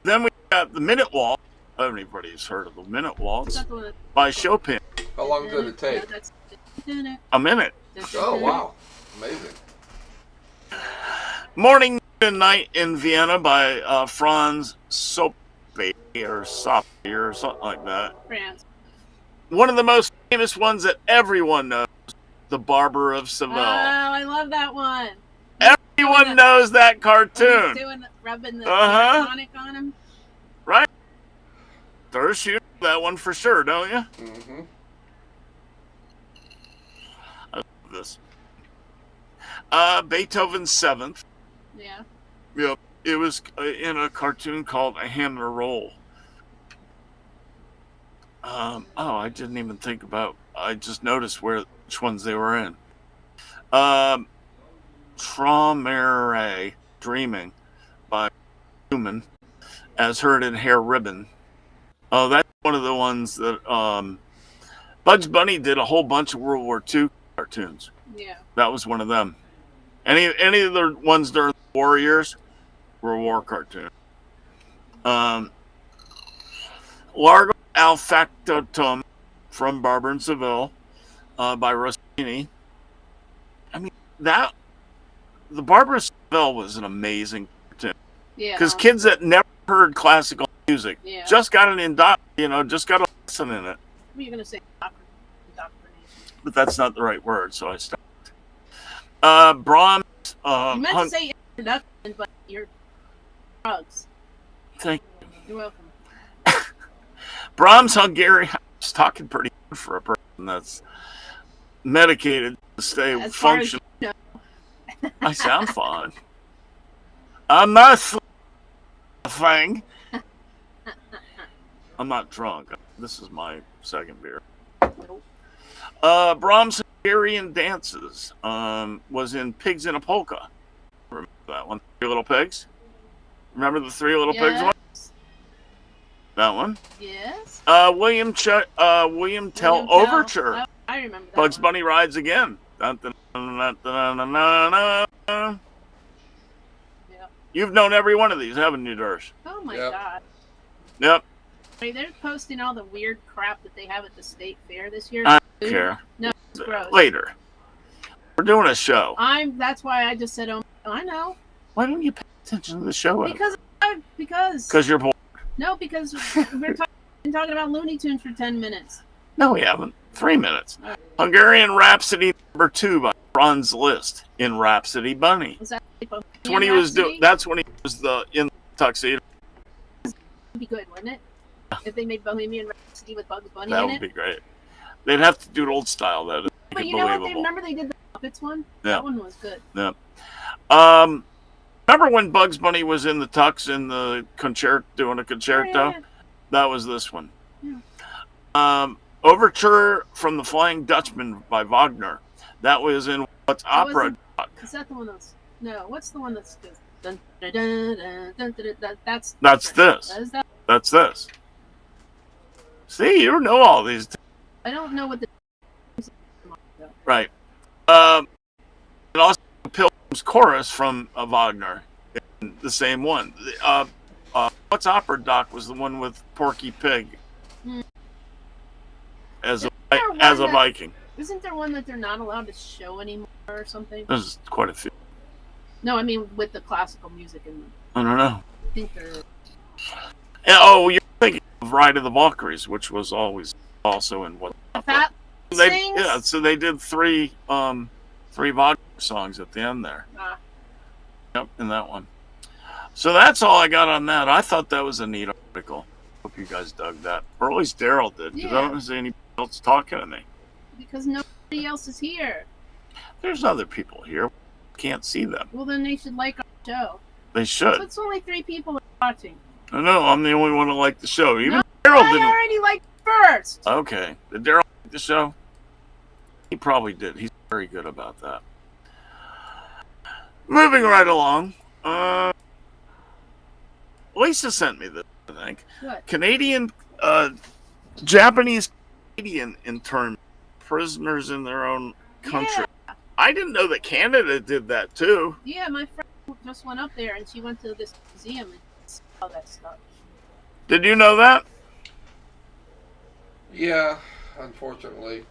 Speaker 1: then we got the Minute Waltz. Everybody's heard of the Minute Waltz
Speaker 3: That's the one that-
Speaker 1: by Chopin.
Speaker 2: How long did it take?
Speaker 3: Yeah, that's-
Speaker 1: A minute.
Speaker 2: Oh, wow. Amazing.
Speaker 1: Morning and Night in Vienna by Franz Soppe or Soppe or something like that.
Speaker 3: France.
Speaker 1: One of the most famous ones that everyone knows, The Barber of
Speaker 3: Oh,
Speaker 1: Seville.
Speaker 3: I love that one.
Speaker 1: Everyone knows that
Speaker 3: When
Speaker 1: cartoon.
Speaker 3: he's rubbing the
Speaker 1: Uh-huh.
Speaker 3: tonic on him.
Speaker 1: Thirst, you know that one for sure, don't you?
Speaker 2: Mm-hmm.
Speaker 1: I love this. Beethoven's Seventh.
Speaker 3: Yeah.
Speaker 1: Yep. It was in a cartoon called A Hand and a Roll. I didn't even think about. I just noticed which ones they were in. Traumerei, Dreaming by Schumann, as heard in Hair Ribbon. Oh, that's one of the ones that Bugs Bunny did a whole bunch of World War II cartoons.
Speaker 3: Yeah.
Speaker 1: That was one of them. Any of the ones during the war years were a war cartoon. Largo al Factotum from Barber in Seville by Rossini. I mean, the Barber of Seville was an amazing cartoon.
Speaker 3: Yeah.
Speaker 1: Because kids that never heard classical music
Speaker 3: Yeah.
Speaker 1: just got just got a lesson in it.
Speaker 3: What are you gonna say? Indoctrination.
Speaker 1: But that's not the right word, so I stopped. Brahms.
Speaker 3: You meant to say introduction, but you're drugs.
Speaker 1: Thank
Speaker 3: You're welcome.
Speaker 1: Brahms Hungarian. I was talking pretty good for a person that's medicated to stay
Speaker 3: As far as
Speaker 1: functional. I sound fine. I'm not a thing. I'm not drunk. This is my second beer.
Speaker 3: Nope.
Speaker 1: Brahms' Hungarian Dances was in Pigs in a Polka. Remember that one? Three Little Pigs? Remember the Three Little Pigs one? That one?
Speaker 3: Yes.
Speaker 1: William Tell Overture.
Speaker 3: I remember that.
Speaker 1: Bugs
Speaker 3: one.
Speaker 1: Bunny Rides Again. Dun, dun, dun, dun, dun, dun, dun, dun.
Speaker 3: Yeah.
Speaker 1: You've known every one of these, haven't you, Dersh?
Speaker 3: Oh my
Speaker 2: Yep.
Speaker 3: god.
Speaker 1: Yep.
Speaker 3: Right, they're posting all the weird crap that they have at the state fair this year.
Speaker 1: I
Speaker 3: Food.
Speaker 1: don't care.
Speaker 3: No, it's gross.
Speaker 1: Later. We're doing a show.
Speaker 3: That's why I just said, oh, I know.
Speaker 1: Why don't you pay attention to the show?
Speaker 3: Because
Speaker 1: Because you're bored.
Speaker 3: no, because we're talking about Looney Tunes for 10 minutes.
Speaker 1: No, we haven't. 3 minutes.
Speaker 3: All right.
Speaker 1: Hungarian Rhapsody #2 by Franz Liszt in Rhapsody Bunny.
Speaker 3: Was that
Speaker 1: That's when he was doing. That's when he was in tuxedo.
Speaker 3: That'd be good, wouldn't it? If they made Bohemian Rhapsody with Bugs Bunny
Speaker 1: That
Speaker 3: in
Speaker 1: would
Speaker 3: it.
Speaker 1: be great. They'd have to do it old style though. To
Speaker 3: But
Speaker 1: make
Speaker 3: you
Speaker 1: it
Speaker 3: know what?
Speaker 1: believable.
Speaker 3: Remember they did the Muppets one?
Speaker 1: Yeah.
Speaker 3: That one was good.
Speaker 1: Yeah. Remember when Bugs Bunny was in the tux in the concerto, doing a concerto?
Speaker 3: Yeah.
Speaker 1: That was this one.
Speaker 3: Yeah.
Speaker 1: Overture from the Flying Dutchman by Wagner. That was in What's Opera?
Speaker 3: Is that the one that's... No, what's the one that's good? Dun, dun, dun, dun, dun, dun, dun, that's
Speaker 1: this.
Speaker 3: Is that?
Speaker 1: That's this. See, you know all these.
Speaker 3: I don't know what the...
Speaker 1: Right. And also Pilgrim's Chorus from Wagner. The same one. What's Opera Doc was the one with Porky Pig as a Viking.
Speaker 3: Isn't there one that they're not allowed to show anymore or something?
Speaker 1: There's quite a few.
Speaker 3: No, I mean with the classical music in them.
Speaker 1: I don't know.
Speaker 3: I think they're...
Speaker 1: You're thinking of Ride of the Valkyries, which was always also in what?
Speaker 3: Fat sings?
Speaker 1: Yeah, so they did three Wagner songs at the end there. Yep, in that one. So that's all I got on that. I thought that was a neat article. Hope you guys dug that. Or at least Daryl did, because I don't see anybody else talking to me.
Speaker 3: Because nobody else is here.
Speaker 1: There's other people here. Can't see them.
Speaker 3: Well, then they should like our show.
Speaker 1: They should.
Speaker 3: It's only 3 people watching.
Speaker 1: I know, I'm the only one who liked the show. Even
Speaker 3: No,
Speaker 1: Daryl
Speaker 3: I
Speaker 1: didn't.
Speaker 3: already liked first.
Speaker 1: Okay. Did Daryl like the show? He probably did. He's very good about that. Moving right along. Lisa sent me this, I think.
Speaker 3: What?
Speaker 1: Japanese Canadian interned prisoners in their own country.
Speaker 3: Yeah.
Speaker 1: I didn't know that Canada did that too.
Speaker 3: Yeah, my friend just went up there and she went to this museum and saw that stuff.
Speaker 1: Did you know that?
Speaker 2: Yeah, unfortunately,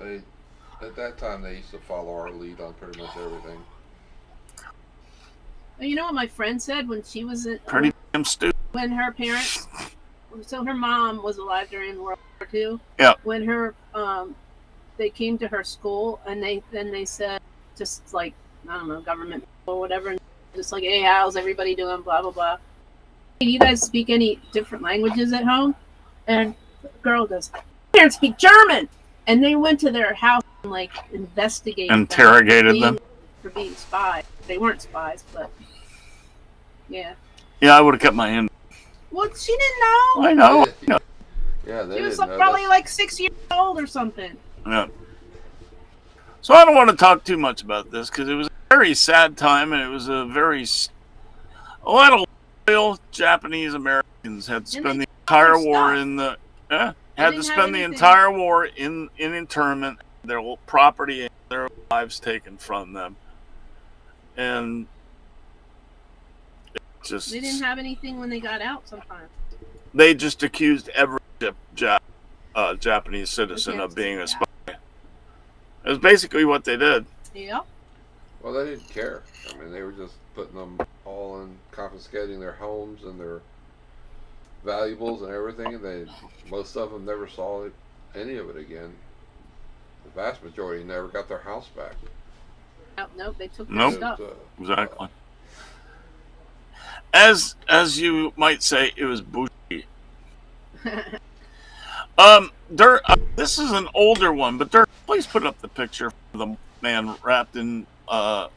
Speaker 2: at that time they used to follow our lead on pretty much everything.
Speaker 3: You know what my friend said when she was in...
Speaker 1: Pretty damn stupid.
Speaker 3: When her parents... So her mom was alive during World War II.
Speaker 1: Yeah.
Speaker 3: When her... they came to her school and they said, just like, I don't know, government or whatever, and just like, hey, how's everybody doing, blah, blah, blah. Do you guys speak any different languages at home? And the girl goes, my parents speak German! And they went to their house and, like, investigated
Speaker 1: Interrogated them.
Speaker 3: For being spies. They weren't spies, but... Yeah.
Speaker 1: Yeah, I would have kept my hand.
Speaker 3: Well, she didn't know!
Speaker 1: I know.
Speaker 2: Yeah, they
Speaker 3: She was
Speaker 2: didn't know.
Speaker 3: probably like 6 years old or something.
Speaker 1: Yeah. So I don't want to talk too much about this because it was a very sad time and it was a lot of loyal Japanese Americans had to spend the entire war in the entire war in internment, their property and their lives taken from them, and just
Speaker 3: They didn't have anything when they got out. Sometimes
Speaker 1: they just accused every Japanese citizen of being a spy. It was basically what they did.
Speaker 3: Yeah.
Speaker 2: Well, they didn't care. I mean, they were just putting them all in, confiscating their homes and their valuables and everything. And most of them never saw any of it again. The vast majority never got their house back.
Speaker 3: Nope, they took their
Speaker 1: Nope.
Speaker 3: stuff.
Speaker 1: Exactly. As you might say, it was bushi. This is an older one, but Dirk, please put up the picture of the man wrapped in looks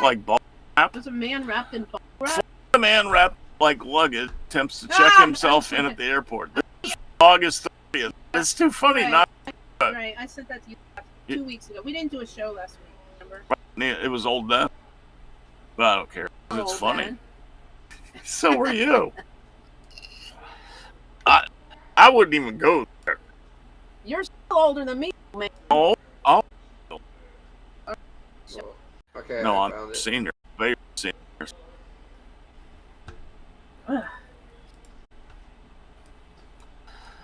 Speaker 1: like ball wrap.
Speaker 3: There's a man wrapped in bubble wrap.
Speaker 1: The man wrapped like luggage attempts to check himself in at the airport. This is August 30th. It's too funny
Speaker 3: Right.
Speaker 1: not.
Speaker 3: Right, I said that to you 2 weeks ago. We didn't do a show last week, remember?
Speaker 1: It was old then, but I don't care. It's
Speaker 3: Oh,
Speaker 1: funny.
Speaker 3: man.
Speaker 1: So were you. I wouldn't even go there.
Speaker 3: You're still older than me, man.
Speaker 1: Oh,
Speaker 2: Okay,
Speaker 1: no,
Speaker 2: I
Speaker 1: I'm
Speaker 2: found it.
Speaker 1: senior. Very senior.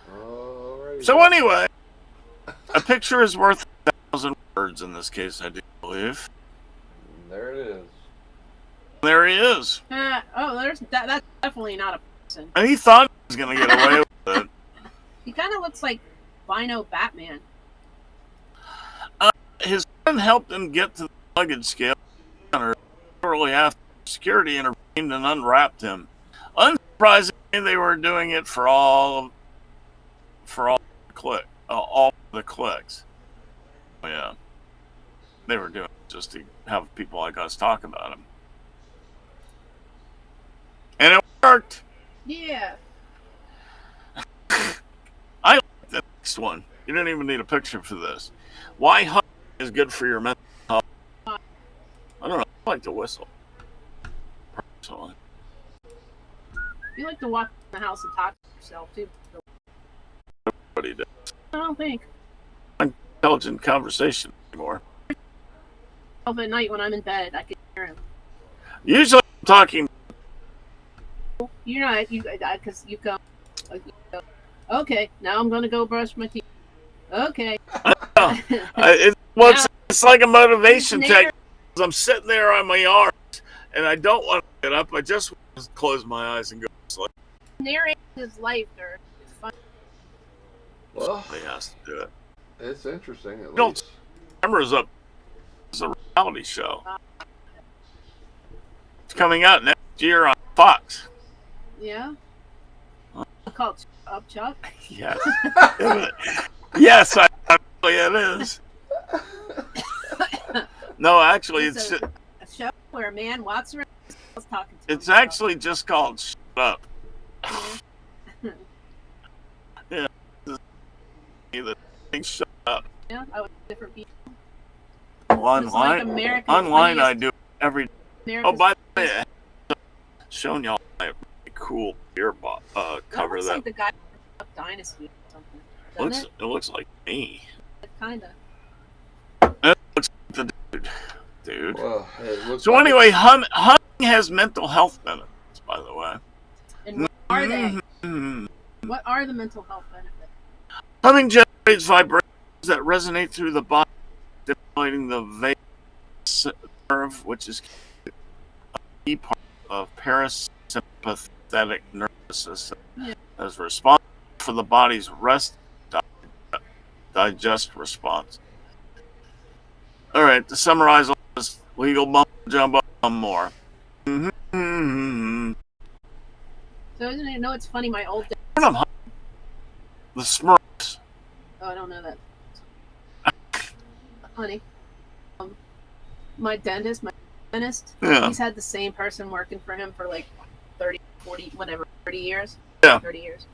Speaker 2: Alrighty.
Speaker 1: So anyway, a picture is worth 1,000 words in this case, I do believe.
Speaker 2: There it is.
Speaker 1: There he is.
Speaker 3: That's definitely not a person.
Speaker 1: And he thought he was going to get away with it.
Speaker 3: He kind of looks like Bino Batman.
Speaker 1: and helped them get to the luggage scale. Shortly after, security intervened and unwrapped him. Unsurprisingly, they were doing it for all the clicks. Yeah, they were doing it just to have people like us talk about him, and it worked.
Speaker 3: Yeah.
Speaker 1: I like the next one. You don't even need a picture for this. Why hunting is good for your mental health. I don't know. I like to whistle. Personally.
Speaker 3: You like to walk in the house and talk to yourself, too.
Speaker 1: Everybody does.
Speaker 3: I don't think.
Speaker 1: Intelligent conversation anymore.
Speaker 3: At night when I'm in bed, I can hear him.
Speaker 1: Usually I'm talking.
Speaker 3: You're not, because you go, okay, now I'm going to go brush my teeth. Okay.
Speaker 1: It's like a motivation technique. I'm sitting there on my arms, and I don't want to get up. I just want to close my eyes and go to sleep.
Speaker 3: Narrate his life, or it's fun.
Speaker 2: Well,
Speaker 1: Somebody has to do it.
Speaker 2: it's interesting at
Speaker 1: Don't-
Speaker 2: least.
Speaker 1: Cameras Up is a reality show. It's coming out next year on Fox.
Speaker 3: Yeah. Called Shut Up, Chuck.
Speaker 1: Yes. Yes, it is. No, actually,
Speaker 3: It's a show where a man walks around his house talking to
Speaker 1: it's
Speaker 3: himself.
Speaker 1: actually just called Shut Up.
Speaker 3: Yeah.
Speaker 1: The thing Shut Up.
Speaker 3: Yeah, I would different people.
Speaker 1: Online,
Speaker 3: It's like America's
Speaker 1: online, I
Speaker 3: funniest-
Speaker 1: do every.
Speaker 3: America's
Speaker 1: Oh, by the way, I've shown y'all my really cool beer cover
Speaker 3: looks
Speaker 1: that
Speaker 3: like the guy from Dynasty or something. Doesn't
Speaker 1: looks. It looks like me.
Speaker 3: it? Kind of.
Speaker 1: It looks like the dude.
Speaker 2: Well, it looks
Speaker 1: So
Speaker 2: like
Speaker 1: anyway, hunting has mental health benefits, by the way.
Speaker 3: And what are they?
Speaker 1: Mhm.
Speaker 3: What are the mental health benefits?
Speaker 1: Hunting generates vibrations that resonate through the body, stimulating the vagus nerve, which is a key part of parasympathetic nervous system,
Speaker 3: Yeah.
Speaker 1: as responsible for the body's rest digest response. All right, to summarize all this legal mumbo jumbo, more. Mm-hmm.
Speaker 3: So isn't it? No, it's funny. My old.
Speaker 1: When I'm hunting, the Smurfs.
Speaker 3: Oh, I don't know that. Honey, my dentist,
Speaker 1: Yeah.
Speaker 3: he's had the same person working for him for like 30, 40, whatever, 30 years.
Speaker 1: Yeah.
Speaker 3: 30 years.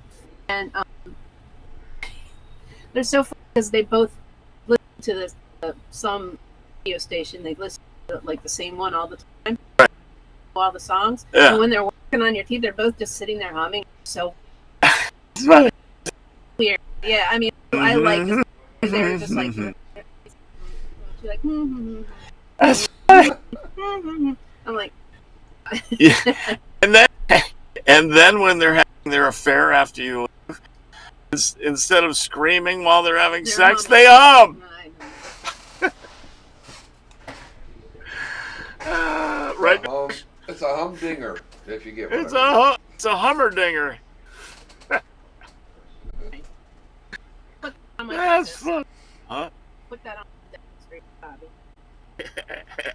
Speaker 3: And they're so funny because they both listen to this some radio station. They listen to like the same one all the time.
Speaker 1: Right.
Speaker 3: All the songs.
Speaker 1: Yeah.
Speaker 3: And when they're working on your teeth, they're both just sitting there humming. So
Speaker 1: It's funny.
Speaker 3: weird. Yeah, I mean, I like
Speaker 1: Mhm.
Speaker 3: it. They're just like, you're like,
Speaker 1: That's funny.
Speaker 3: I'm like,
Speaker 1: Yeah. And then when they're having their affair after you leave, instead of screaming while they're having
Speaker 3: They're
Speaker 1: sex,
Speaker 3: humming.
Speaker 1: they hum. Right?
Speaker 2: It's a humdinger, if you get what
Speaker 1: It's
Speaker 2: I mean.
Speaker 1: it's a hummerdinger.
Speaker 3: Put on my
Speaker 1: That's
Speaker 3: dentist.
Speaker 1: fun. Huh?
Speaker 3: Put that on the dentist, Bobby.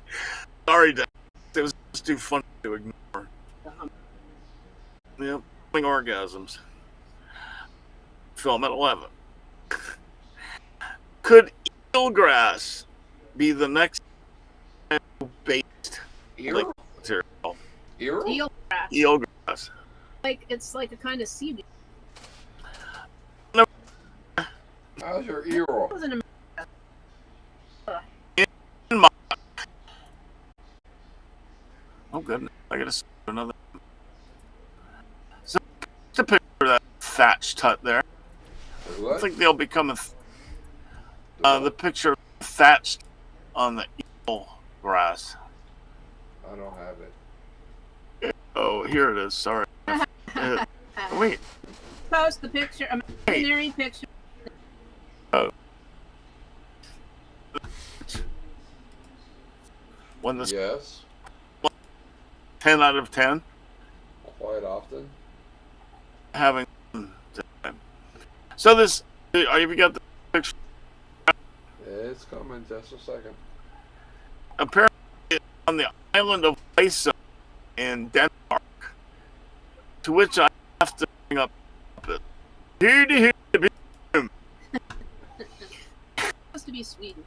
Speaker 1: Sorry, Dad. It was just too funny to ignore.
Speaker 3: The hum.
Speaker 1: Yep. Orgasms. Film at 11. Could eelgrass be the next based
Speaker 2: Ear?
Speaker 1: material?
Speaker 2: Ear?
Speaker 3: Eel grass.
Speaker 1: Eelgrass.
Speaker 3: Like it's like a kind of seaweed.
Speaker 2: How's your ear?
Speaker 3: It was in
Speaker 1: Oh goodness, I gotta see another. So to picture that thatched hut there. I
Speaker 2: What?
Speaker 1: think they'll become the picture thatched on the eel grass.
Speaker 2: I don't have it.
Speaker 1: Oh, here it is. Sorry. Wait.
Speaker 3: Post the picture, imaginary picture.
Speaker 1: When this
Speaker 2: Yes,
Speaker 1: 10 out of 10
Speaker 2: quite often.
Speaker 1: having. So this, have you got the picture?
Speaker 2: It's coming just a second.
Speaker 1: apparently on the island of Lisa in Denmark, to which I have to bring up it.
Speaker 3: Supposed to be Sweden.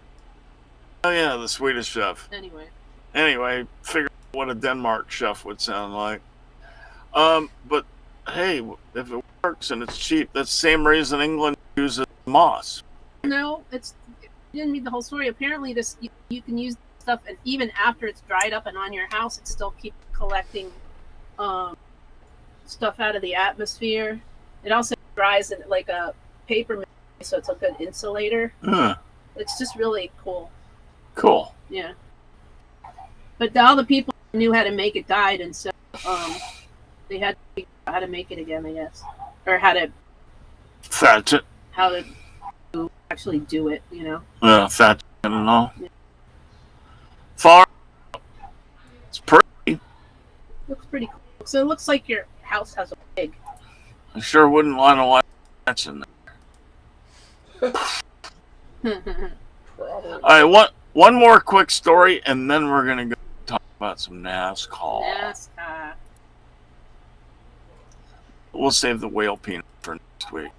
Speaker 1: Oh yeah, the Swedish chef.
Speaker 3: Anyway,
Speaker 1: Figure out what a Denmark chef would sound like. But hey, if it works and it's cheap, that's the same reason England uses moss.
Speaker 3: no, you didn't read the whole story. Apparently, you can use stuff, and even after it's dried up and on your house, it still keeps collecting stuff out of the atmosphere. It also dries it like a paper, so it's a good insulator. It's just really cool.
Speaker 1: Cool.
Speaker 3: Yeah. But all the people who knew how to make it died, and so they had to figure out how to make it again, I guess, or how to actually do it.
Speaker 1: Yeah, fat and all. Yeah. Far. It's pretty.
Speaker 3: Looks pretty cool. So it looks like your house has a pig.
Speaker 1: I sure wouldn't want to watch that in there. All right, one more quick story, and then we're gonna go talk about some NASCAR. We'll save the whale peanut for next week.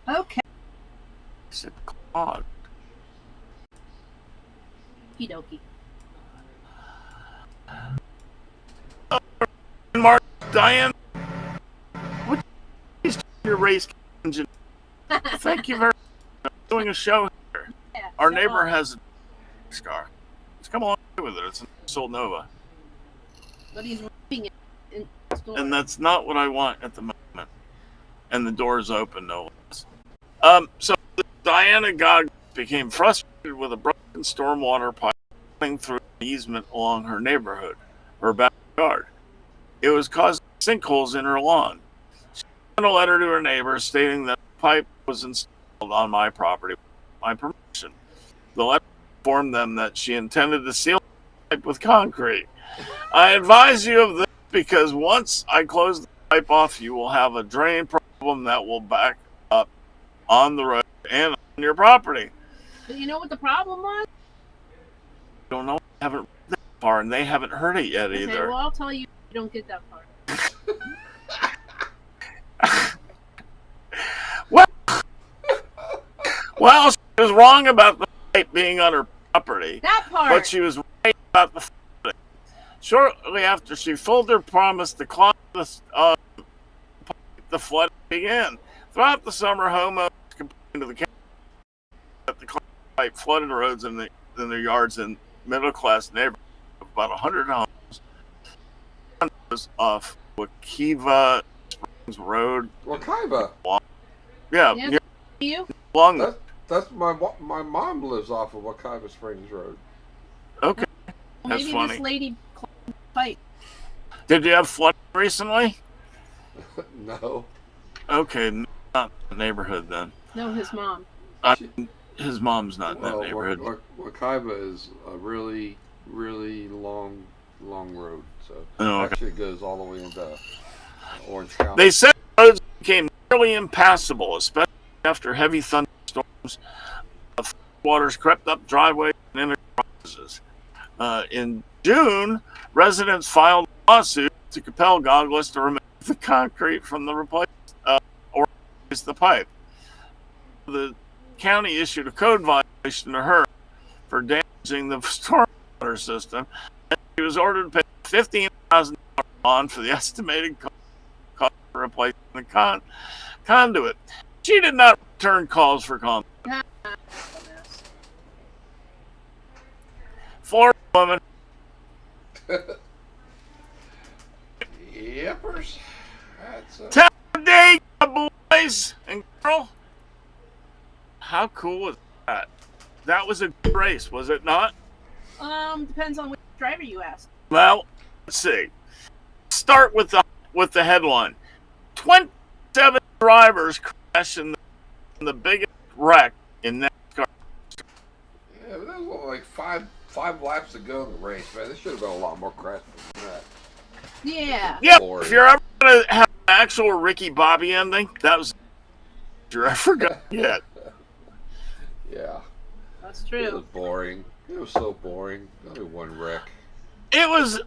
Speaker 3: Okay.
Speaker 1: I said clogged.
Speaker 3: Okie dokie.
Speaker 1: Mark, Diane, what is your race engine? Thank you very much for doing a show here.
Speaker 3: Yeah,
Speaker 1: Our neighbor has a car. Let's come along with it. It's a Soul Nova.
Speaker 3: But he's ripping it in the store.
Speaker 1: And that's not what I want at the moment. And the door's open, no less. So Diana Gog became frustrated with a broken stormwater pipe running through an easement along her neighborhood, her backyard. It was causing sinkholes in her lawn. She sent a letter to her neighbor stating that the pipe was installed on my property with my permission. The letter informed them that she intended to seal the pipe with concrete. I advise you of this because once I close the pipe off, you will have a drain problem that will back up on the road and on your property.
Speaker 3: But you know what the problem was?
Speaker 1: I don't know. I haven't read that far, and they haven't heard it yet either.
Speaker 3: Okay, well, I'll tell you don't get that far.
Speaker 1: Well, she was wrong about the pipe being on her property.
Speaker 3: That part!
Speaker 1: But she was right about the flooding. Shortly after she fulfilled her promise to clog the flood began. Throughout the summer, homeowners complained to the county that the pipe flooded roads in their yards in middle-class neighborhoods of about 100 homes off Wakiva Springs Road.
Speaker 2: Wakiva?
Speaker 1: Yeah,
Speaker 3: Yeah, you?
Speaker 1: Long.
Speaker 2: That's my mom lives off of Wakiva Springs Road.
Speaker 1: Okay,
Speaker 3: Well,
Speaker 1: that's
Speaker 3: maybe
Speaker 1: funny.
Speaker 3: this lady clogged the pipe.
Speaker 1: Did you have flooding recently?
Speaker 2: No.
Speaker 1: Okay, not the neighborhood then.
Speaker 3: No, his mom.
Speaker 1: His mom's not in that
Speaker 2: Well,
Speaker 1: neighborhood.
Speaker 2: Wakiva is a really, really long road. So
Speaker 1: Oh, okay.
Speaker 2: actually it goes all the way into Orange County.
Speaker 1: They said roads became nearly impassable, especially after heavy thunderstorms. Waters crept up driveways and enterprises. In June, residents filed a lawsuit to compel Goggles to remove the concrete from the replace or replace the pipe. The county issued a code violation to her for damaging the stormwater system, and she was ordered to pay $15,000 bond for the estimated cost of replacing the conduit. She did not return calls for comment. Florida woman.
Speaker 2: Yepers. That's
Speaker 1: Day, boys and girl. How cool was that? That was a good race, was it not?
Speaker 3: Depends on which driver you ask.
Speaker 1: Well, let's see. Start with the headline. 27 drivers crash in the biggest wreck in NASCAR.
Speaker 2: Yeah, but there was like five laps to go in the race, man. There should have been a lot more crashes than that.
Speaker 3: Yeah.
Speaker 1: Yeah,
Speaker 2: Lord.
Speaker 1: if you're ever gonna have an actual Ricky Bobby ending, that was you're ever gonna get.
Speaker 2: Yeah.
Speaker 3: That's
Speaker 2: It
Speaker 3: true.
Speaker 2: was boring. It was so boring. Only one wreck.
Speaker 1: It was,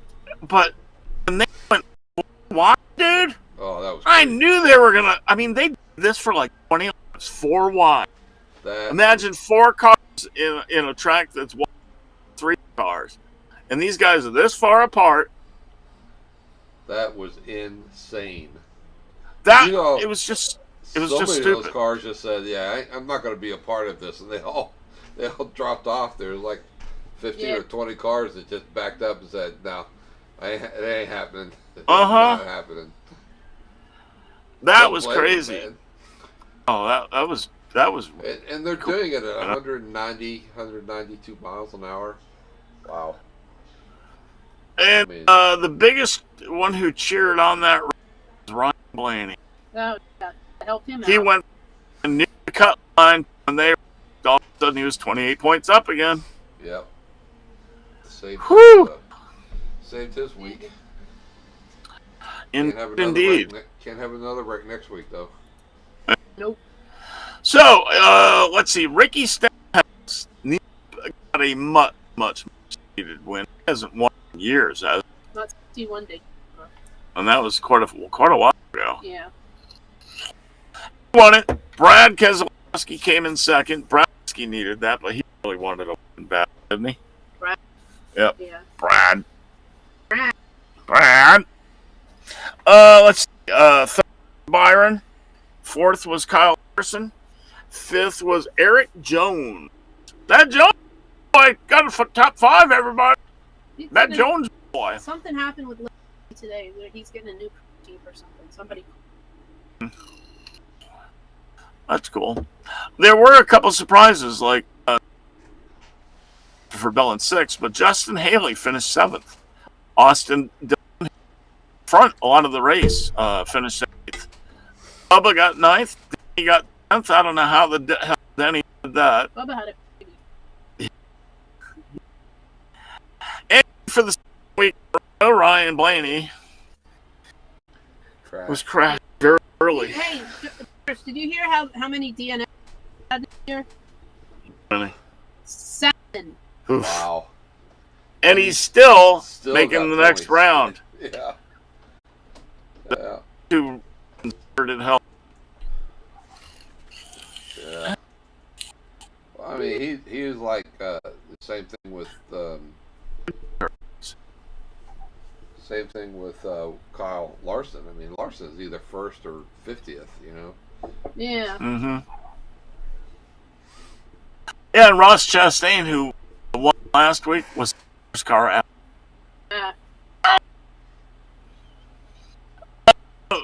Speaker 1: but when they went wide, dude,
Speaker 2: Oh, that was
Speaker 1: I
Speaker 2: crazy.
Speaker 1: knew they were gonna. I mean, they did this for like 20 laps, 4 wide.
Speaker 2: That
Speaker 1: Imagine 4 cars in a track that's 3 cars, and these guys are this far apart.
Speaker 2: that was insane.
Speaker 1: That
Speaker 2: You know,
Speaker 1: it was just just
Speaker 2: so many of
Speaker 1: stupid.
Speaker 2: those cars just said, "Yeah, I'm not going to be a part of this," and they all dropped off. There was like 15 or 20 cars that just backed up and said, "No, it ain't happening. It's not happening."
Speaker 1: That
Speaker 2: Don't
Speaker 1: was
Speaker 2: blame 'em,
Speaker 1: crazy.
Speaker 2: man.
Speaker 1: Oh, that was
Speaker 2: And they're doing it at 190, 192 miles an hour. Wow.
Speaker 1: And
Speaker 2: I mean-
Speaker 1: the biggest one who cheered on that race was Ryan Blaney.
Speaker 3: Oh, yeah. Help him
Speaker 1: He
Speaker 3: out.
Speaker 1: went near the cut line, and they all of a sudden he was 28 points up again.
Speaker 2: Yep. Saved
Speaker 1: Whew.
Speaker 2: saved his week.
Speaker 1: Indeed.
Speaker 2: Can't have another wreck next week though.
Speaker 3: Nope.
Speaker 1: So let's see. Ricky Stenhouse got a much needed win. He hasn't won in years, has he?
Speaker 3: Not see one day.
Speaker 1: And that was quite a while ago.
Speaker 3: Yeah.
Speaker 1: He won it. Brad Keselowski came in second. Keselowski needed that, but he really wanted to win bad, didn't he?
Speaker 3: Brad.
Speaker 1: Yep.
Speaker 3: Yeah.
Speaker 1: Brad.
Speaker 3: Brad.
Speaker 1: Brad. Let's see. Third, Byron. Fourth was Kyle Larson. Fifth was Eric Jones. That Jones boy got a top 5, everybody. That Jones boy.
Speaker 3: Something happened with Larry today where he's getting a new Jeep or something. Somebody.
Speaker 1: That's cool. There were a couple surprises, like for Bell in 6th, but Justin Haley finished 7th. Austin Dillon front a lot of the race, finished 8th. Bubba got 9th. He got 10th. I don't know how the hell Denny did that.
Speaker 3: Bubba had a baby.
Speaker 1: And for the week, Ryan Blaney was crashed very early.
Speaker 3: Hey, Chris, did you hear how many DNF had this year?
Speaker 1: Really?
Speaker 3: 7.
Speaker 1: Oof.
Speaker 2: Wow.
Speaker 1: And he's still
Speaker 2: Still
Speaker 1: making
Speaker 2: got
Speaker 1: the next
Speaker 2: points.
Speaker 1: round.
Speaker 2: Yeah. Yeah.
Speaker 1: To converted help.
Speaker 2: Yeah. Well, I mean, he was like the same thing with Kyle Larson. I mean, Larson is either first or 50th. You know.
Speaker 3: Yeah.
Speaker 1: Mm-hmm. Yeah, and Ross Chastain, who won last week, was the first car out.
Speaker 3: Yeah.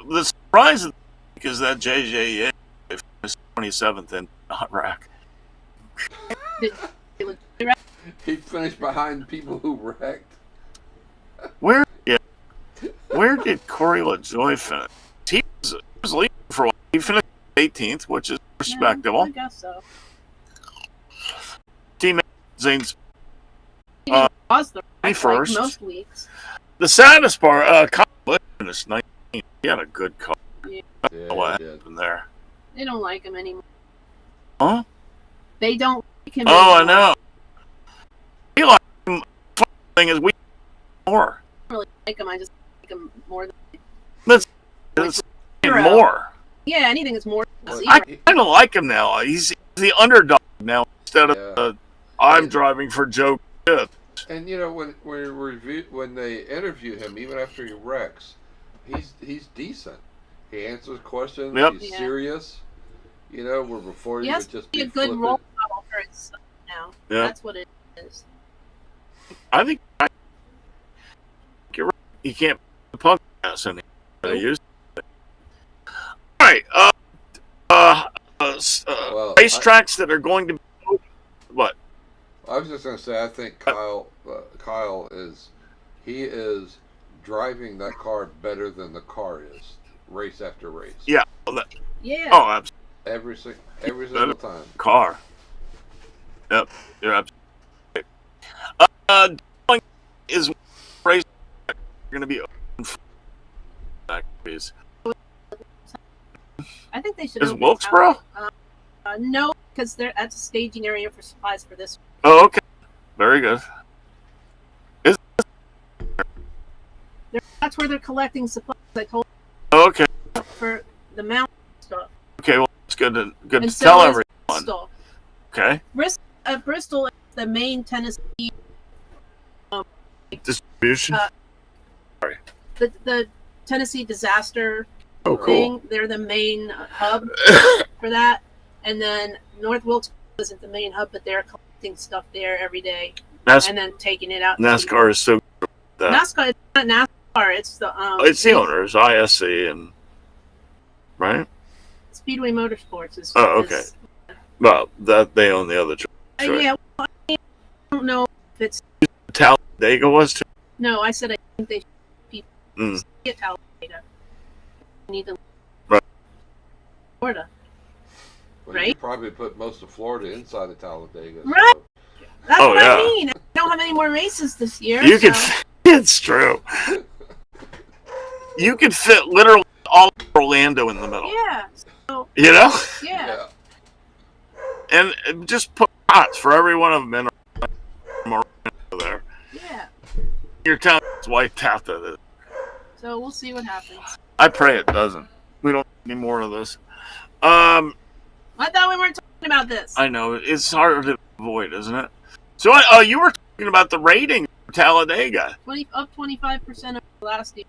Speaker 1: The surprise of the week is that JJ finished 27th in hot rack.
Speaker 2: He finished behind people who wrecked.
Speaker 1: Where did Corey LaJoy finish? He was leading for a while. He finished 18th, which is respectable.
Speaker 3: I guess so.
Speaker 1: Teammate Zane's
Speaker 3: He didn't cause the wreck
Speaker 1: first.
Speaker 3: like most weeks.
Speaker 1: the saddest part. Kyle Busch finished 19th. He had a good car.
Speaker 2: Yeah,
Speaker 1: What
Speaker 2: he did.
Speaker 1: happened there?
Speaker 3: They don't like him anymore.
Speaker 1: Huh?
Speaker 3: They don't like him
Speaker 1: Oh, I
Speaker 3: anymore.
Speaker 1: know. He like him. Funny thing is, we more.
Speaker 3: I don't really like him. I just like him more than.
Speaker 1: It's
Speaker 3: Zero.
Speaker 1: more.
Speaker 3: Yeah, anything that's more than
Speaker 2: Well,
Speaker 3: zero.
Speaker 1: I kind of like him now. He's the underdog now instead of
Speaker 2: Yeah.
Speaker 1: I'm
Speaker 2: Yeah.
Speaker 1: driving for Joe. Gibbs.
Speaker 2: And you know when they interview him, even after he wrecks, he's decent. He answers questions.
Speaker 1: Yep.
Speaker 2: He's
Speaker 3: Yeah.
Speaker 2: serious. You know, where before
Speaker 3: He
Speaker 2: he
Speaker 3: has
Speaker 2: would
Speaker 3: to
Speaker 2: just
Speaker 3: be
Speaker 2: be
Speaker 3: a good
Speaker 2: flippant.
Speaker 3: role model for his son now.
Speaker 1: Yeah.
Speaker 3: That's what it is.
Speaker 1: I think you're right. He can't be the punk ass anymore. He used to. All right.
Speaker 2: Well,
Speaker 1: Racetracks that are going to be what?
Speaker 2: I was just going to say, I think Kyle is driving that car better than the car is, race after race.
Speaker 1: Yeah.
Speaker 3: Yeah.
Speaker 1: Oh, absolutely.
Speaker 2: Every single time.
Speaker 1: Car. Yep, you're absolutely right. Is race going to be open for factories?
Speaker 3: I think they should.
Speaker 1: Is
Speaker 3: open
Speaker 1: Wilkesboro?
Speaker 3: No, because that's a staging area for supplies for this.
Speaker 1: Oh, okay. Very good.
Speaker 3: That's where they're collecting supplies. I told
Speaker 1: Okay.
Speaker 3: you for the mountain stuff.
Speaker 1: Okay. Well, it's good to
Speaker 3: And so
Speaker 1: tell
Speaker 3: is
Speaker 1: everyone.
Speaker 3: Bristol.
Speaker 1: Okay.
Speaker 3: Bristol is the main Tennessee.
Speaker 1: Distribution.
Speaker 3: The Tennessee disaster
Speaker 1: Oh, cool.
Speaker 3: thing. They're the main hub for that. And then North Wilkes isn't the main hub, but they're collecting stuff there every day and then taking it out.
Speaker 1: NASCAR is so good at that.
Speaker 3: NASCAR. It's not NASCAR. It's the
Speaker 1: It's the owners, ISC, and right.
Speaker 3: Speedway Motorsports is.
Speaker 1: Oh, okay. Well, that they own the other. Right.
Speaker 3: Yeah. Well, I don't know if it's.
Speaker 1: Talladega was too.
Speaker 3: No, I said I think they should people get Talladega. Need to.
Speaker 1: Right.
Speaker 3: Florida.
Speaker 2: Well,
Speaker 3: Right?
Speaker 2: you probably put most of Florida inside of Talladega.
Speaker 3: Right. That's
Speaker 1: Oh,
Speaker 3: what
Speaker 1: yeah.
Speaker 3: I mean. I don't have any more races this year.
Speaker 1: You
Speaker 3: so.
Speaker 1: could. It's true. You could fit literally all of Orlando in the middle.
Speaker 3: Yeah. So,
Speaker 1: You know,
Speaker 3: yeah.
Speaker 1: and just put spots for every one of them in Orlando there.
Speaker 3: Yeah.
Speaker 1: Your town is wiped out. That is.
Speaker 3: So we'll see what happens.
Speaker 1: I pray it doesn't. We don't need any more of this.
Speaker 3: I thought we weren't talking about this.
Speaker 1: I know it's hard to avoid, isn't it? So, you were talking about the rating for Talladega.
Speaker 3: Up 25% over last year.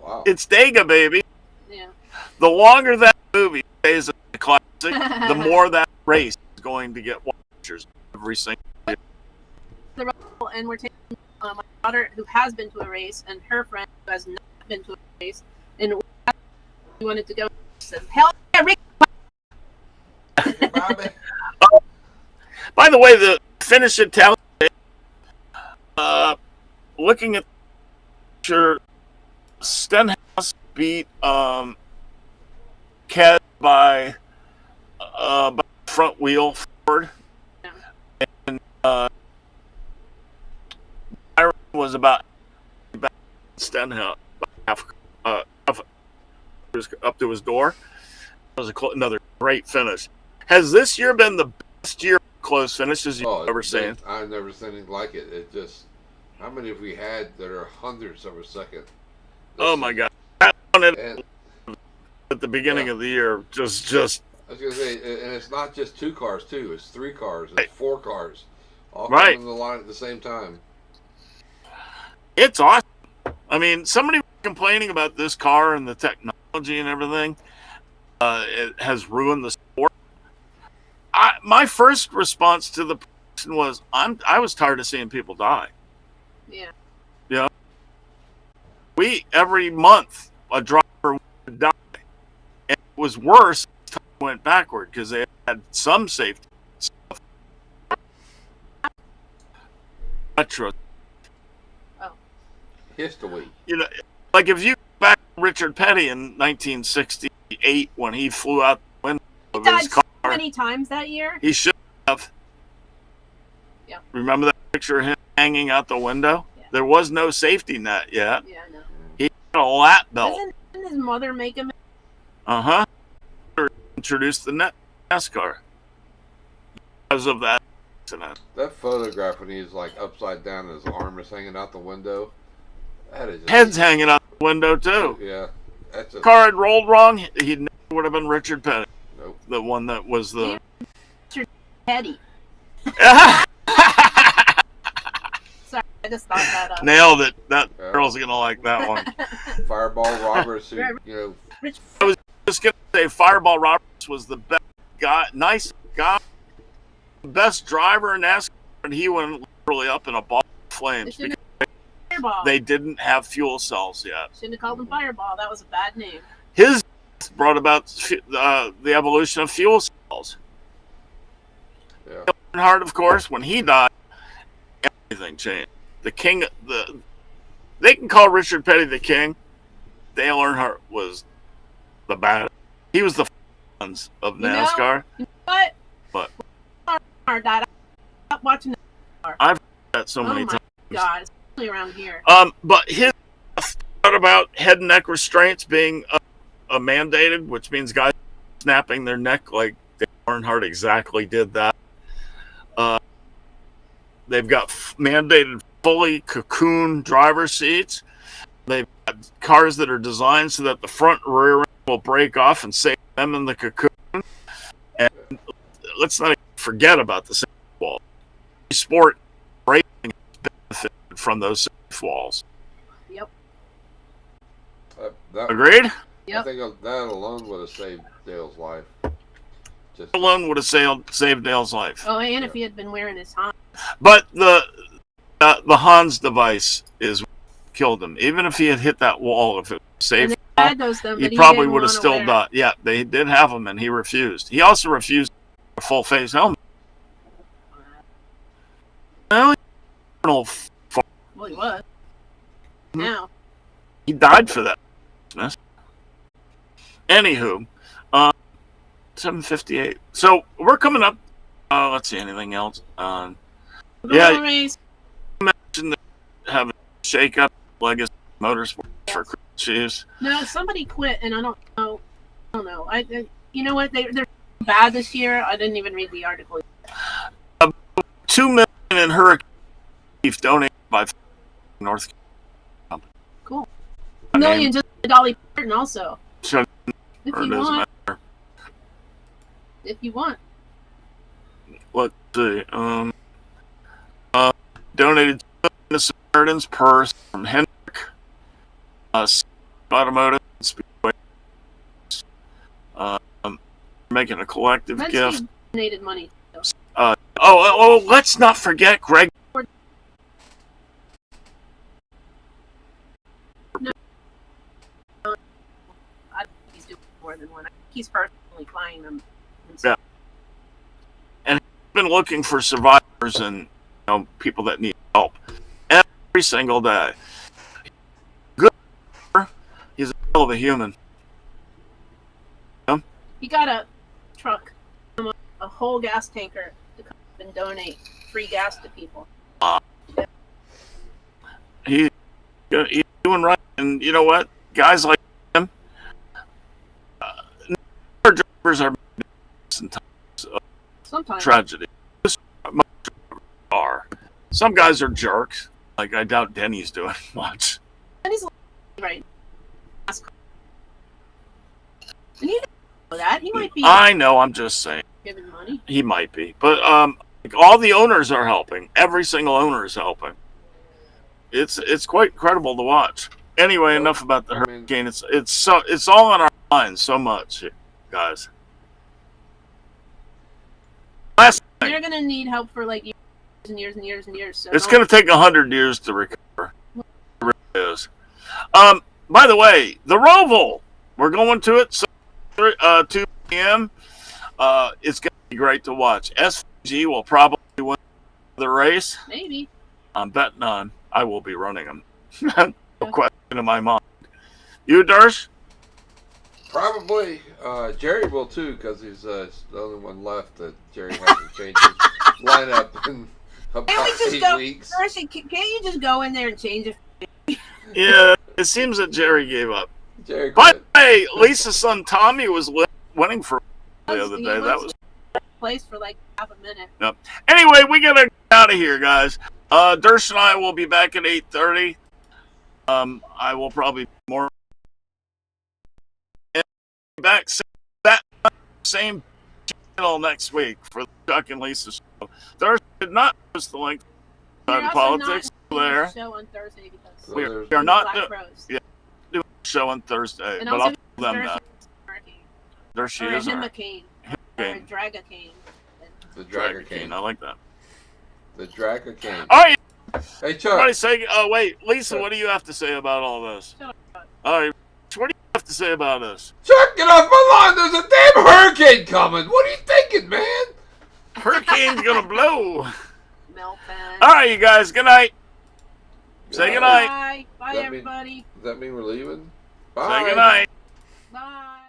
Speaker 2: Wow.
Speaker 1: It's Dega, baby.
Speaker 3: Yeah.
Speaker 1: The longer that movie stays a classic, the more that race is going to get watchers every single year.
Speaker 3: And we're taking my daughter, who has been to a race, and her friend, who has not been to a race, and we wanted to go. She said, "Hell yeah, Rick!"
Speaker 2: Bobby.
Speaker 1: By the way, the finish at Talladega, looking at the picture, Stenhouse beat Ked by front wheel forward.
Speaker 3: Yeah.
Speaker 1: And Byron was about Stenhouse half up to his door. That was another great finish. Has this year been the best year of close finishes you've ever seen?
Speaker 2: I've never seen anything like it. It just, how many have we had that are hundreds of a second?
Speaker 1: Oh my God! That one at
Speaker 2: And
Speaker 1: the beginning of the year, just
Speaker 2: I was gonna say, and it's not just two cars too. It's three cars. It's four cars, all
Speaker 1: Right.
Speaker 2: coming in the line at the same time.
Speaker 1: it's awesome. I mean, somebody was complaining about this car and the technology and everything. It has ruined the sport. My first response to the person was, I was tired of seeing people die.
Speaker 3: Yeah.
Speaker 1: Every month a driver would die, and it was worse as time went backward because they had some safety stuff. Retro,
Speaker 2: History.
Speaker 1: like if you go back to Richard Petty in 1968 when he flew out the window of
Speaker 3: Died
Speaker 1: his
Speaker 3: so
Speaker 1: car,
Speaker 3: many times that year.
Speaker 1: he should have.
Speaker 3: Yeah.
Speaker 1: Remember that picture of him hanging out the window?
Speaker 3: Yeah.
Speaker 1: There was no safety net yet.
Speaker 3: Yeah, I know.
Speaker 1: He had a lap belt.
Speaker 3: Didn't his mother make him?
Speaker 1: Introduced the NASCAR because of that accident.
Speaker 2: That photograph when he's like upside down and his arm is hanging out the window. That is just,
Speaker 1: Head's hanging out the window too.
Speaker 2: Yeah, that's a
Speaker 1: Car had rolled wrong. He never would have been Richard Petty,
Speaker 2: nope.
Speaker 1: the one that was the.
Speaker 3: Petty. Sorry, I just thought that up.
Speaker 1: Nailed it. That
Speaker 2: Yeah.
Speaker 1: girl's gonna like that one.
Speaker 2: Fireball Roberts, who
Speaker 1: Just gonna say, Fireball Roberts was the best guy, nice guy, best driver in NASCAR, and he went literally up in a ball of
Speaker 3: They
Speaker 1: flames
Speaker 3: shouldn't
Speaker 1: because
Speaker 3: have Fireball.
Speaker 1: they didn't have fuel cells yet.
Speaker 3: Shouldn't have called him Fireball. That was a bad name.
Speaker 1: His brought about the evolution of fuel cells.
Speaker 2: yeah.
Speaker 1: Earnhardt, of course, when he died, everything changed. The king, they can call Richard Petty the king. Dale Earnhardt was the bad. He was the ones of
Speaker 3: You know,
Speaker 1: NASCAR.
Speaker 3: What?
Speaker 1: What?
Speaker 3: Our dad. I stopped watching
Speaker 1: That so
Speaker 3: Oh
Speaker 1: many
Speaker 3: my
Speaker 1: times.
Speaker 3: God, especially around here.
Speaker 1: But his thought about head and neck restraints being mandated, which means guys snapping their neck like Dale Earnhardt exactly did that. They've got mandated fully cocoon driver seats. They've got cars that are designed so that the front and rear end will break off and save them in the cocoon. And let's not forget about the safe wall. Sport racing has benefited from those safe walls.
Speaker 3: Yep.
Speaker 1: Agreed?
Speaker 2: I
Speaker 3: Yep.
Speaker 2: think that alone would have saved Dale's life. Just
Speaker 1: Alone would have saved Dale's life.
Speaker 3: Oh, and if he had been wearing his Hans.
Speaker 1: But the Hans device is what killed him. Even if he had hit that wall, if it was safe,
Speaker 3: And they had those then,
Speaker 1: he
Speaker 3: but
Speaker 1: probably
Speaker 3: didn't
Speaker 1: would have
Speaker 3: wanna
Speaker 1: still
Speaker 3: wear.
Speaker 1: died. Yeah, they did have him, and he refused. He also refused a full face helmet. Well,
Speaker 3: Well, he was.
Speaker 1: Hmm.
Speaker 3: Now,
Speaker 1: he died for that. Anywho, 7:58. So we're coming up. Let's see, anything else? Yeah.
Speaker 3: race.
Speaker 1: Imagine having a shake up Legacy Motorsports for Chiefs.
Speaker 3: No, somebody quit, and I don't know. You know what? They're bad this year. I didn't even read the article.
Speaker 1: $2 million in hurricane relief donated by North.
Speaker 3: Cool.
Speaker 1: I
Speaker 3: $1
Speaker 1: mean,
Speaker 3: million just to Dolly Parton also.
Speaker 1: So-
Speaker 3: If
Speaker 1: or
Speaker 3: you
Speaker 1: doesn't
Speaker 3: want.
Speaker 1: matter.
Speaker 3: If you want.
Speaker 1: Let's see. Donated to Samaritan's Purse from Hendrick, Automotive, Speedway. Making a collective
Speaker 3: Let's
Speaker 1: gift.
Speaker 3: see donated money.
Speaker 1: Let's not forget Greg.
Speaker 3: I think he's doing more than one. I think he's personally buying them.
Speaker 1: Yeah. Been looking for survivors and people that need help every single day. Good. He's a hell of a human.
Speaker 3: He got a truck, a whole gas tanker to come and donate free gas to people.
Speaker 1: He's doing right, and you know what? Guys like him, drivers are sometimes
Speaker 3: Sometimes.
Speaker 1: tragedy. Are some guys are jerks? Like I doubt Denny's doing much.
Speaker 3: And he's right. And you know that he might be
Speaker 1: I know. I'm just saying
Speaker 3: giving money.
Speaker 1: he might be, but all the owners are helping. Every single owner is helping. It's quite incredible to watch. Anyway, enough about the hurricane. It's all on our minds so much, guys. Last thing.
Speaker 3: They're gonna need help for like years and years and years and years. So
Speaker 1: It's going to take 100 years to recover. It really is. By the way, the Roval, we're going to it 2 p.m. It's going to be great to watch. SVG will probably win the race.
Speaker 3: maybe.
Speaker 1: I'm betting on I will be running them. No question in my mind. You, Darsh?
Speaker 2: probably Jerry will too, because he's the only one left that Jerry hasn't changed his lineup in about
Speaker 3: Can't we just
Speaker 2: 8
Speaker 3: go?
Speaker 2: weeks.
Speaker 3: Darcy, can't you just go in there and change it?
Speaker 1: Yeah, it seems that Jerry gave up.
Speaker 2: Jerry
Speaker 1: By
Speaker 2: quit.
Speaker 1: the way, Lisa's son Tommy was winning for the other
Speaker 3: He
Speaker 1: day. That was
Speaker 3: place for like half a minute.
Speaker 1: Anyway, we gotta get out of here, guys. Dersh and I will be back at 8:30. I will probably be more back that same channel next week for the Chuck and Lisa show. Dersh did not post the link
Speaker 3: We're
Speaker 1: to
Speaker 3: also
Speaker 1: politics
Speaker 3: not doing
Speaker 1: there.
Speaker 3: a show on Thursday because
Speaker 2: So
Speaker 1: We
Speaker 2: there's-
Speaker 1: are not
Speaker 3: Black
Speaker 1: doing
Speaker 3: Rose.
Speaker 1: a show on Thursday,
Speaker 3: And
Speaker 1: but
Speaker 3: also
Speaker 1: I'll tell them that.
Speaker 3: Hurricane.
Speaker 1: There she
Speaker 3: Or a
Speaker 1: is. Our
Speaker 3: Himacane. Or a Dragacane.
Speaker 2: the
Speaker 1: Dragger
Speaker 2: Dragger
Speaker 1: King.
Speaker 2: King.
Speaker 1: I like that.
Speaker 2: The Dragger King.
Speaker 1: All right,
Speaker 2: Hey Chuck.
Speaker 1: everybody say. Wait, Lisa, what do you have to say about all this?
Speaker 3: Shut up.
Speaker 1: All right, what do you have to say about this?
Speaker 2: Chuck, get off my lawn! There's a damn hurricane coming! What are you thinking, man?
Speaker 1: Hurricane's gonna blow.
Speaker 3: Melton.
Speaker 1: All right, you guys. Good night. Say goodnight.
Speaker 3: Bye. Bye,
Speaker 2: That mean-
Speaker 3: everybody.
Speaker 2: Does that mean we're leaving? Bye.
Speaker 1: Say goodnight.
Speaker 3: Bye.